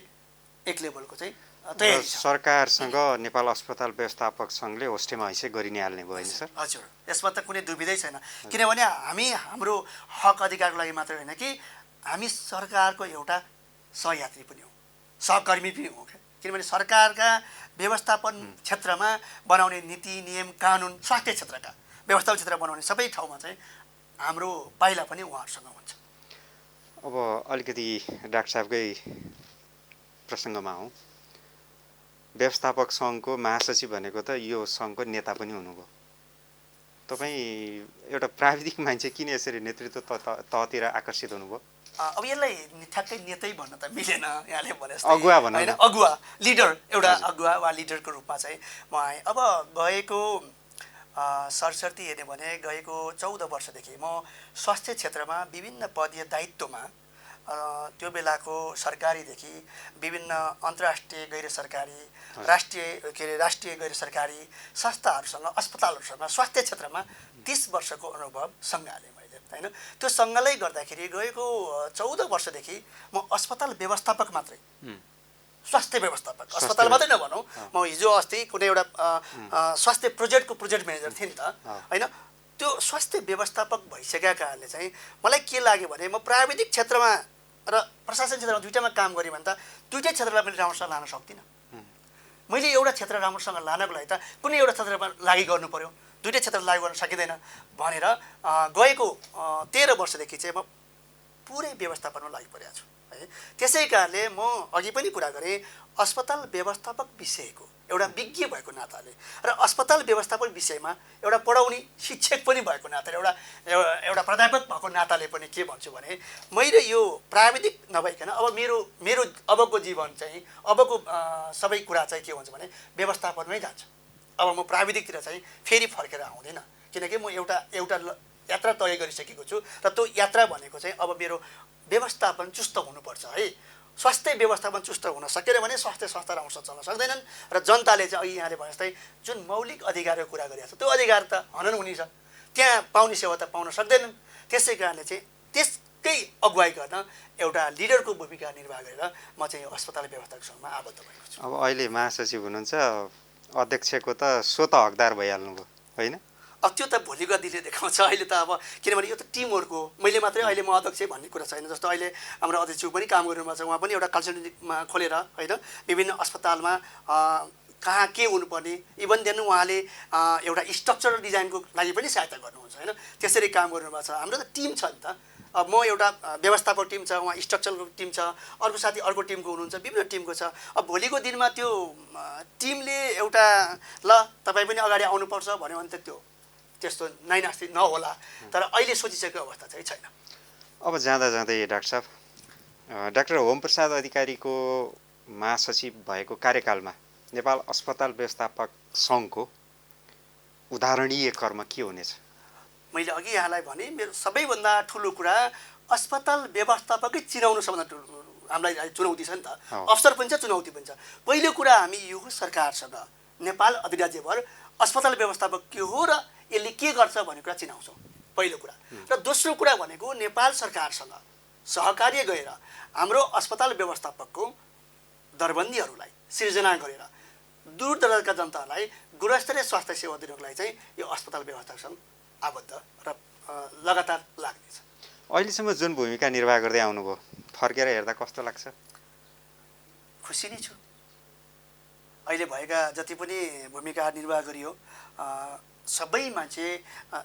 एक लेभलको चाहिँ तयारी छ। सरकारसँग नेपाल अस्पताल व्यवस्थापक सङ्घले होस्टेमा हैसियत गरि नै हाल्ने भयो नि सर? हजुर, यसमा त कुनै दुविधै छैन, किनभने हामी हाम्रो हक अधिकारको लागि मात्रै होइन कि हामी सरकारको एउटा सहयात्री पनि हौँ, सहकर्मी पनि हौँ। किनभने सरकारका व्यवस्थापन क्षेत्रमा बनाउने नीति नियम कानुन, स्वास्थ्य क्षेत्रका व्यवस्थापन क्षेत्र बनाउने सबै ठाउँमा चाहिँ हाम्रो पाइला पनि उहाँहरूसँग हुन्छ। अब अलिकति डाक्टर साहबकै प्रसङ्गमा हौँ। व्यवस्थापक सङ्घको महासचिव भनेको त यो सङ्घको नेता पनि हुनुभयो। तपाईँ एउटा प्राविधिक मान्छे किन यसरी नेतृत्व तहतिर आकर्षित हुनुभयो? अब यसलाई ठ्याक्कै नेतै भन्न त मिलेन, यहाँले भने अगुवा भनौँ न, अगुवा, लिडर, एउटा अगुवा वा लिडरको रूपमा चाहिँ म आएँ। अब गएको सरसर्ती हेर्ने भने गएको 14 वर्षदेखि म स्वास्थ्य क्षेत्रमा विभिन्न पदीय दायित्वमा त्यो बेलाको सरकारीदेखि विभिन्न अन्तर्राष्ट्रिय गैर सरकारी राष्ट्रिय गैर सरकारी संस्थाहरूसँग, अस्पतालहरूसँग स्वास्थ्य क्षेत्रमा 30 वर्षको अनुभव सँगाले मैले, होइन। त्यो सँगलै गर्दाखेरि गएको 14 वर्षदेखि म अस्पताल व्यवस्थापक मात्रै, स्वास्थ्य व्यवस्थापक, अस्पताल मात्रै नभनौँ, म हिजो अस्ति कुनै एउटा स्वास्थ्य प्रोजेक्टको प्रोजेक्ट म्यानेजर थिएँ नि त, होइन। त्यो स्वास्थ्य व्यवस्थापक भइसकेका कारणले चाहिँ मलाई के लाग्यो भने म प्राविधिक क्षेत्रमा र प्रशासन क्षेत्रमा दुईटामा काम गरेँ भने त दुईटै क्षेत्रलाई मैले राम्रोसँग लान सक्दिनँ। मैले एउटा क्षेत्र राम्रोसँग लानको लागि त कुनै एउटा क्षेत्रमा लागि गर्नु पर्यो, दुईटै क्षेत्र लागु गर्न सकिँदैन भनेर गएको 13 वर्षदेखि चाहिँ म पुरै व्यवस्थापनमा लागि परेको छु, है। त्यसै कारणले म अघि पनि कुरा गरेँ, अस्पताल व्यवस्थापक विषयको एउटा विज्ञ भएको नाताले र अस्पताल व्यवस्थापन विषयमा एउटा पढाउने शिक्षक पनि भएको नाताले, एउटा प्राध्यापक भएको नाताले पनि के भन्छु भने मैले यो प्राविधिक नभइकन अब मेरो अबको जीवन चाहिँ, अबको सबै कुरा चाहिँ के हुन्छ भने व्यवस्थापनमै जान्छ। अब म प्राविधिकतिर चाहिँ फेरि फर्केर आउँदैन, किनकि म एउटा यात्रा तय गरिसकेको छु र त्यो यात्रा भनेको चाहिँ अब मेरो व्यवस्थापन चुस्त हुनुपर्छ, है। स्वास्थ्य व्यवस्थापन चुस्त हुन सकेन भने स्वास्थ्य संस्था राम्रोसँग चल्न सक्दैनन् र जनताले चाहिँ अघि यहाँले भने जस्तै जुन मौलिक अधिकारको कुरा गरिरहेको छ त्यो अधिकार त हनन हुने छ, त्यहाँ पाउने सेवा त पाउन सक्दैनन्। त्यसै कारणले चाहिँ त्यसकै अगुवाई गर्न एउटा लिडरको भूमिका निर्वाह गरेर म चाहिँ अस्पताल व्यवस्थापक सङ्घमा आबद्ध भएको छु। अब अहिले महासचिव हुनुहुन्छ, अध्यक्षको त स्वत हकदार भइहाल्नु भयो, होइन? अब त्यो त भोलिको दिनले देखाउँछ। अहिले त अब किनभने यो त टिमवर्क हो, मैले मात्रै अहिले म अध्यक्ष भन्ने कुरा छैन। जस्तो अहिले हाम्रो अध्यक्ष पनि काम गर्नुभएको छ, उहाँ पनि एउटा कन्सल्टेन्सीमा खोलेर, होइन, विभिन्न अस्पतालमा कहाँ के हुनुपर्ने, इभन देन उहाँले एउटा स्ट्रक्चरल डिजाइनको लागि पनि सहायता गर्नुहुन्छ होइन। त्यसरी काम गर्नुभएको छ। हाम्रो त टिम छ नि त। अब म एउटा व्यवस्थापक टिम छ, उहाँ स्ट्रक्चरको टिम छ, अर्को साथी अर्को टिमको हुनुहुन्छ, विभिन्न टिमको छ। अब भोलिको दिनमा त्यो टिमले एउटा ल तपाईँ पनि अगाडि आउनुपर्छ भन्यो भने त त्यस्तो नाइनास्ती नहोला। तर अहिले सोचिसकेको अवस्था चाहिँ छैन। अब जाँदा जाँदै डाक्टर साहब, डाक्टर होमप्रसाद अधिकारीको महासचिव भएको कार्यकालमा नेपाल अस्पताल व्यवस्थापक सङ्घको उदाहरणीय कर्म के हुनेछ? मैले अघि यहाँलाई भने मेरो सबैभन्दा ठुलो कुरा अस्पताल व्यवस्थापकै चिनाउनु सबभन्दा ठुलो हामीलाई चुनौती छ नि त। अवसर पनि छ, चुनौती पनि छ। पहिलो कुरा हामी यो सरकारसँग नेपाल अधिराज्यभर अस्पताल व्यवस्थापक के हो र यसले के गर्छ भन्ने कुरा चिनाउँछौँ, पहिलो कुरा। र दोस्रो कुरा भनेको नेपाल सरकारसँग सहकार्य गरेर हाम्रो अस्पताल व्यवस्थापकको दरबन्दीहरूलाई सिर्जना गरेर दूर दराजका जनतालाई गुणस्तरीय स्वास्थ्य सेवा दिनको लागि चाहिँ यो अस्पताल व्यवस्थापकसँग आबद्ध र लगातार लाग्नेछ। अहिलेसम्म जुन भूमिका निर्वाह गर्दै आउनुभयो, फर्केर हेर्दा कस्तो लाग्छ? खुसी नै छु। अहिले भएका जति पनि भूमिका निर्वाह गरियो सबै मान्छे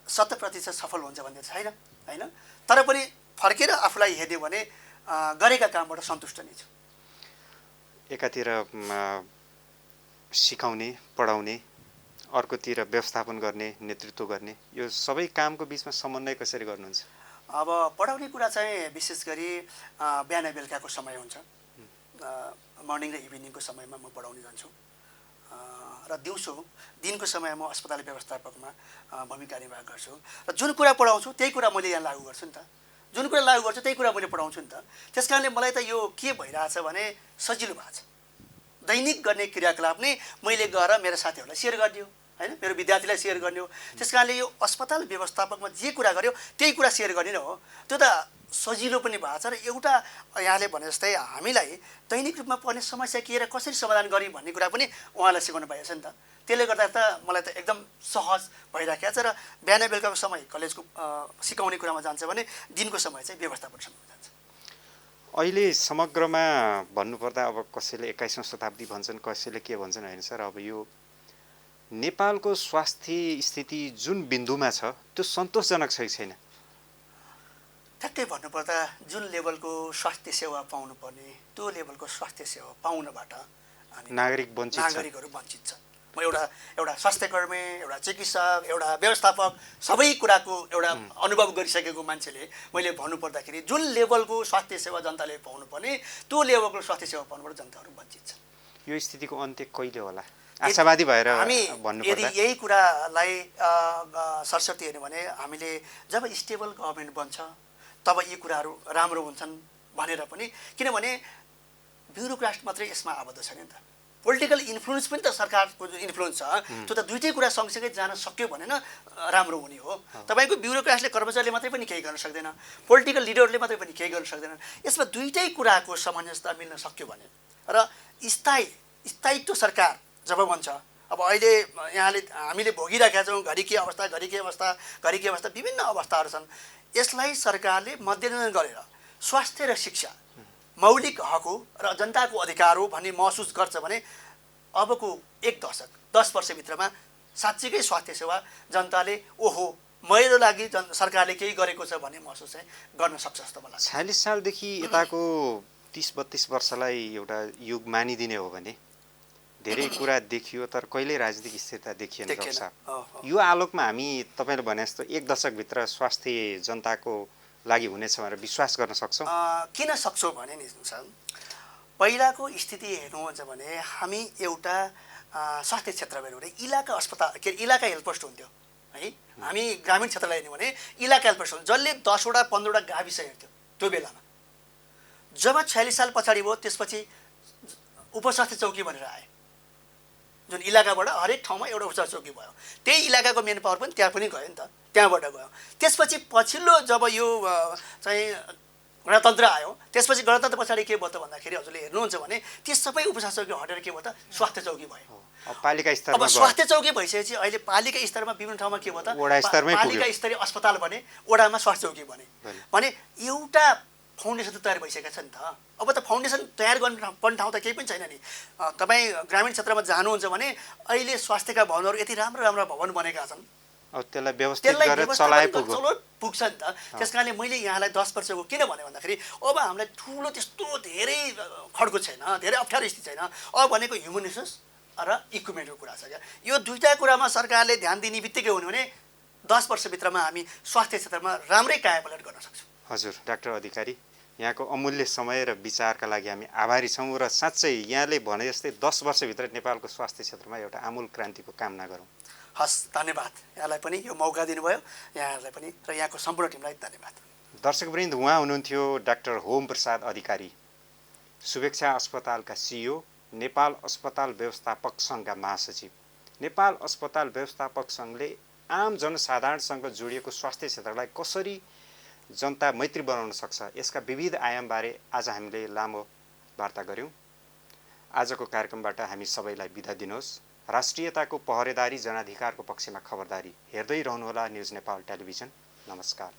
100% सफल हुन्छ भन्ने छैन होइन। तर पनि फर्केर आफूलाई हेर्ने भने गरेका कामबाट सन्तुष्ट नै छु। एकातिर सिकाउने, पढाउने, अर्कोतिर व्यवस्थापन गर्ने, नेतृत्व गर्ने, यो सबै कामको बिचमा समन्वय कसरी गर्नुहुन्छ? अब पढाउने कुरा चाहिँ विशेष गरी बिहान बेलुकाको समय हुन्छ। मर्निङ र इभिनिङको समयमा म पढाउन जान्छु र दिउँसो दिनको समय म अस्पताल व्यवस्थापकमा भूमिका निर्वाह गर्छु। र जुन कुरा पढाउँछु त्यही कुरा मैले यहाँ लागू गर्छु नि त। जुन कुरा लागू गर्छु त्यही कुरा मैले पढाउँछु नि त। त्यस कारणले मलाई त यो के भइरहेछ भने सजिलो भएको छ। दैनिक गर्ने क्रियाकलाप नै मैले गएर मेरो साथीहरूलाई सेयर गरिदियो होइन, मेरो विद्यार्थीलाई सेयर गर्ने हो। त्यस कारणले यो अस्पताल व्यवस्थापकमा जे कुरा गर्यो त्यही कुरा सेयर गर्ने नै हो। त्यो त सजिलो पनि भएको छ। र एउटा यहाँले भने जस्तै हामीलाई दैनिक रूपमा पर्ने समस्या के र कसरी समाधान गर्ने भन्ने कुरा पनि उहाँलाई सिकाउनु भएको छ नि त। त्यसले गर्दा त मलाई त एकदम सहज भइराखेको छ। र बिहान बेलुकाको समय कलेजको सिकाउने कुरामा जान्छ भने दिनको समय चाहिँ व्यवस्थापनसँग जान्छ। अहिले समग्रमा भन्नुपर्दा अब कसैले 21औं शताब्दी भन्छन्, कसैले के भन्छन् होइन सर, अब यो नेपालको स्वास्थ्य स्थिति जुन बिन्दुमा छ त्यो सन्तोषजनक छ कि छैन? ठ्याक्कै भन्नुपर्दा जुन लेभलको स्वास्थ्य सेवा पाउनुपर्ने त्यो लेभलको स्वास्थ्य सेवा पाउनबाट नागरिकहरू वञ्चित छ। म एउटा स्वास्थ्यकर्मी, एउटा चिकित्सक, एउटा व्यवस्थापक सबै कुराको एउटा अनुभव गरिसकेको मान्छेले मैले भन्नुपर्दाखेरि जुन लेभलको स्वास्थ्य सेवा जनताले पाउनुपर्ने त्यो लेभलको स्वास्थ्य सेवा पाउनबाट जनताहरू वञ्चित छ। यो स्थितिको अन्त्य कहिले होला? आशावादी भएर हामी भन्नुपर्दा यदि यही कुरालाई सरस्वती हेर्ने भने हामीले जब स्टेबल गभर्मेन्ट बन्छ तब यी कुराहरू राम्रो हुन्छन् भनेर पनि, किनभने ब्युरोक्राट मात्रै यसमा आबद्ध छैन नि त। पोलिटिकल इन्फ्लुएन्स पनि त सरकारको जो इन्फ्लुएन्स छ त्यो त दुईटै कुरा सँगसँगै जान सक्यो भने न राम्रो हुने हो। तपाईँको ब्युरोक्राटले कर्मचारीले मात्रै पनि केही गर्न सक्दैन, पोलिटिकल लिडरले मात्रै पनि केही गर्न सक्दैन। यसमा दुईटै कुराको सामञ्जस्यता मिल्न सक्यो भने र स्थायित्व सरकार जब बन्छ, अब अहिले यहाँले हामीले भोगिराखेका छौँ घरि के अवस्था विभिन्न अवस्थाहरू छन्। यसलाई सरकारले मध्यनजर गरेर स्वास्थ्य र शिक्षा मौलिक हक हो र जनताको अधिकार हो भन्ने महसुस गर्छ भने अबको 1 दशक 10 वर्षभित्रमा साँच्चीकै स्वास्थ्य सेवा जनताले ओहो मेरो लागि सरकारले केही गरेको छ भन्ने महसुस चाहिँ गर्न सक्छ जस्तो मलाई लाग्छ। 46 सालदेखि यताको 30-32 वर्षलाई एउटा युग मानिदिने हो भने धेरै कुरा देखियो तर कहिल्यै राजनीतिक स्थिरता देखिएन डाक्टर साहब। यो आलोकमा हामी तपाईले भने जस्तो 1 दशकभित्र स्वास्थ्य जनताको लागि हुनेछ भनेर विश्वास गर्न सक्छौँ? किन सक्छौँ भने नि सर, पहिलाको स्थिति हेर्नुहुन्छ भने हामी एउटा स्वास्थ्य क्षेत्रमा हेर्नु भने इलाका अस्पताल इलाका हेल्थ पोस्ट हुन्थ्यो है। हामी ग्रामीण क्षेत्रलाई हेर्ने भने इलाका हेल्थ पोस्ट जसले 10वटा 15वटा गाविस हेर्थ्यो त्यो बेलामा। जब 46 साल पछाडि भयो त्यसपछि उपस्वास्थ्य चौकी भनेर आए, जुन इलाकाबाट हरेक ठाउँमा एउटा उपचार चौकी भयो। त्यही इलाकाको मेन पावर पनि त्यहाँ पनि गयो नि त, त्यहाँबाट गयो। त्यसपछि पछिल्लो जब यो चाहिँ गणतन्त्र आयो त्यसपछि गणतन्त्र पछाडि के भयो त भन्दाखेरि हजुरले हेर्नुहुन्छ भने ती सबै उपचार चौकी हटेर के भयो त स्वास्थ्य चौकी भयो। पालिका स्तरमा अब स्वास्थ्य चौकी भइसकेपछि अहिले पालिका स्तरमा विभिन्न ठाउँमा के भयो त वडा स्तरमै पालिका स्तरीय अस्पताल बने, वडामा स्वास्थ्य चौकी बने। भने एउटा फाउन्डेसन त तयार भइसकेको छ नि त। अब त फाउन्डेसन तयार गर्नुपर्ने ठाउँ त केही पनि छैन नि। तपाईँ ग्रामीण क्षेत्रमा जानुहुन्छ भने अहिले स्वास्थ्यका भवनहरू यति राम्रो राम्रो भवन बनेका छन्, अब त्यसलाई व्यवस्थित त्यसलाई गरेर व्यवस्थापन चलाए गर्न पुग्यो। चलो पुग्छ नि त। त्यस कारणले मैले यहाँलाई 10 वर्षको किन भने भन्दाखेरि अब हामीलाई ठुलो त्यस्तो धेरै खड्को छैन, धेरै अप्ठ्यारो स्थिति छैन। अब भनेको ह्युमन रिसोर्स र इक्विपमेन्टको कुरा छ क्या। यो दुईटा कुरामा सरकारले ध्यान दिने बित्तिकै हुने भने 10 वर्षभित्रमा हामी स्वास्थ्य क्षेत्रमा राम्रै कायापलट गर्न सक्छौँ। हजुर डाक्टर अधिकारी, यहाँको अमूल्य समय र विचारका लागि हामी आभारी छौँ र साँच्चै यहाँले भने जस्तै 10 वर्षभित्र नेपालको स्वास्थ्य क्षेत्रमा एउटा आमूल क्रान्तिको कामना गरौँ। हस्, धन्यवाद। यहाँलाई पनि यो मौका दिनुभयो, यहाँहरूलाई पनि र यहाँको सम्पूर्ण टिमलाई धन्यवाद। दर्शकवृन्द, उहाँ हुनुहुन्थ्यो डाक्टर होम प्रसाद अधिकारी, शुभेच्छा अस्पतालका सिइओ, नेपाल अस्पताल व्यवस्थापक सङ्घका महासचिव। नेपाल अस्पताल व्यवस्थापक सङ्घले आम जनसाधारणसँग जोडिएको स्वास्थ्य क्षेत्रलाई कसरी जनता मैत्री बनाउन सक्छ, यसका विविध आयामबारे आज हामीले लामो वार्ता गऱ्यौँ। आजको कार्यक्रमबाट हामी सबैलाई बिदा दिनुहोस्। राष्ट्रियताको पहरेदारी, जनाधिकारको पक्षमा खबरदारी हेर्दै रहनुहोला न्युज नेपाल टेलिभिजन। नमस्कार।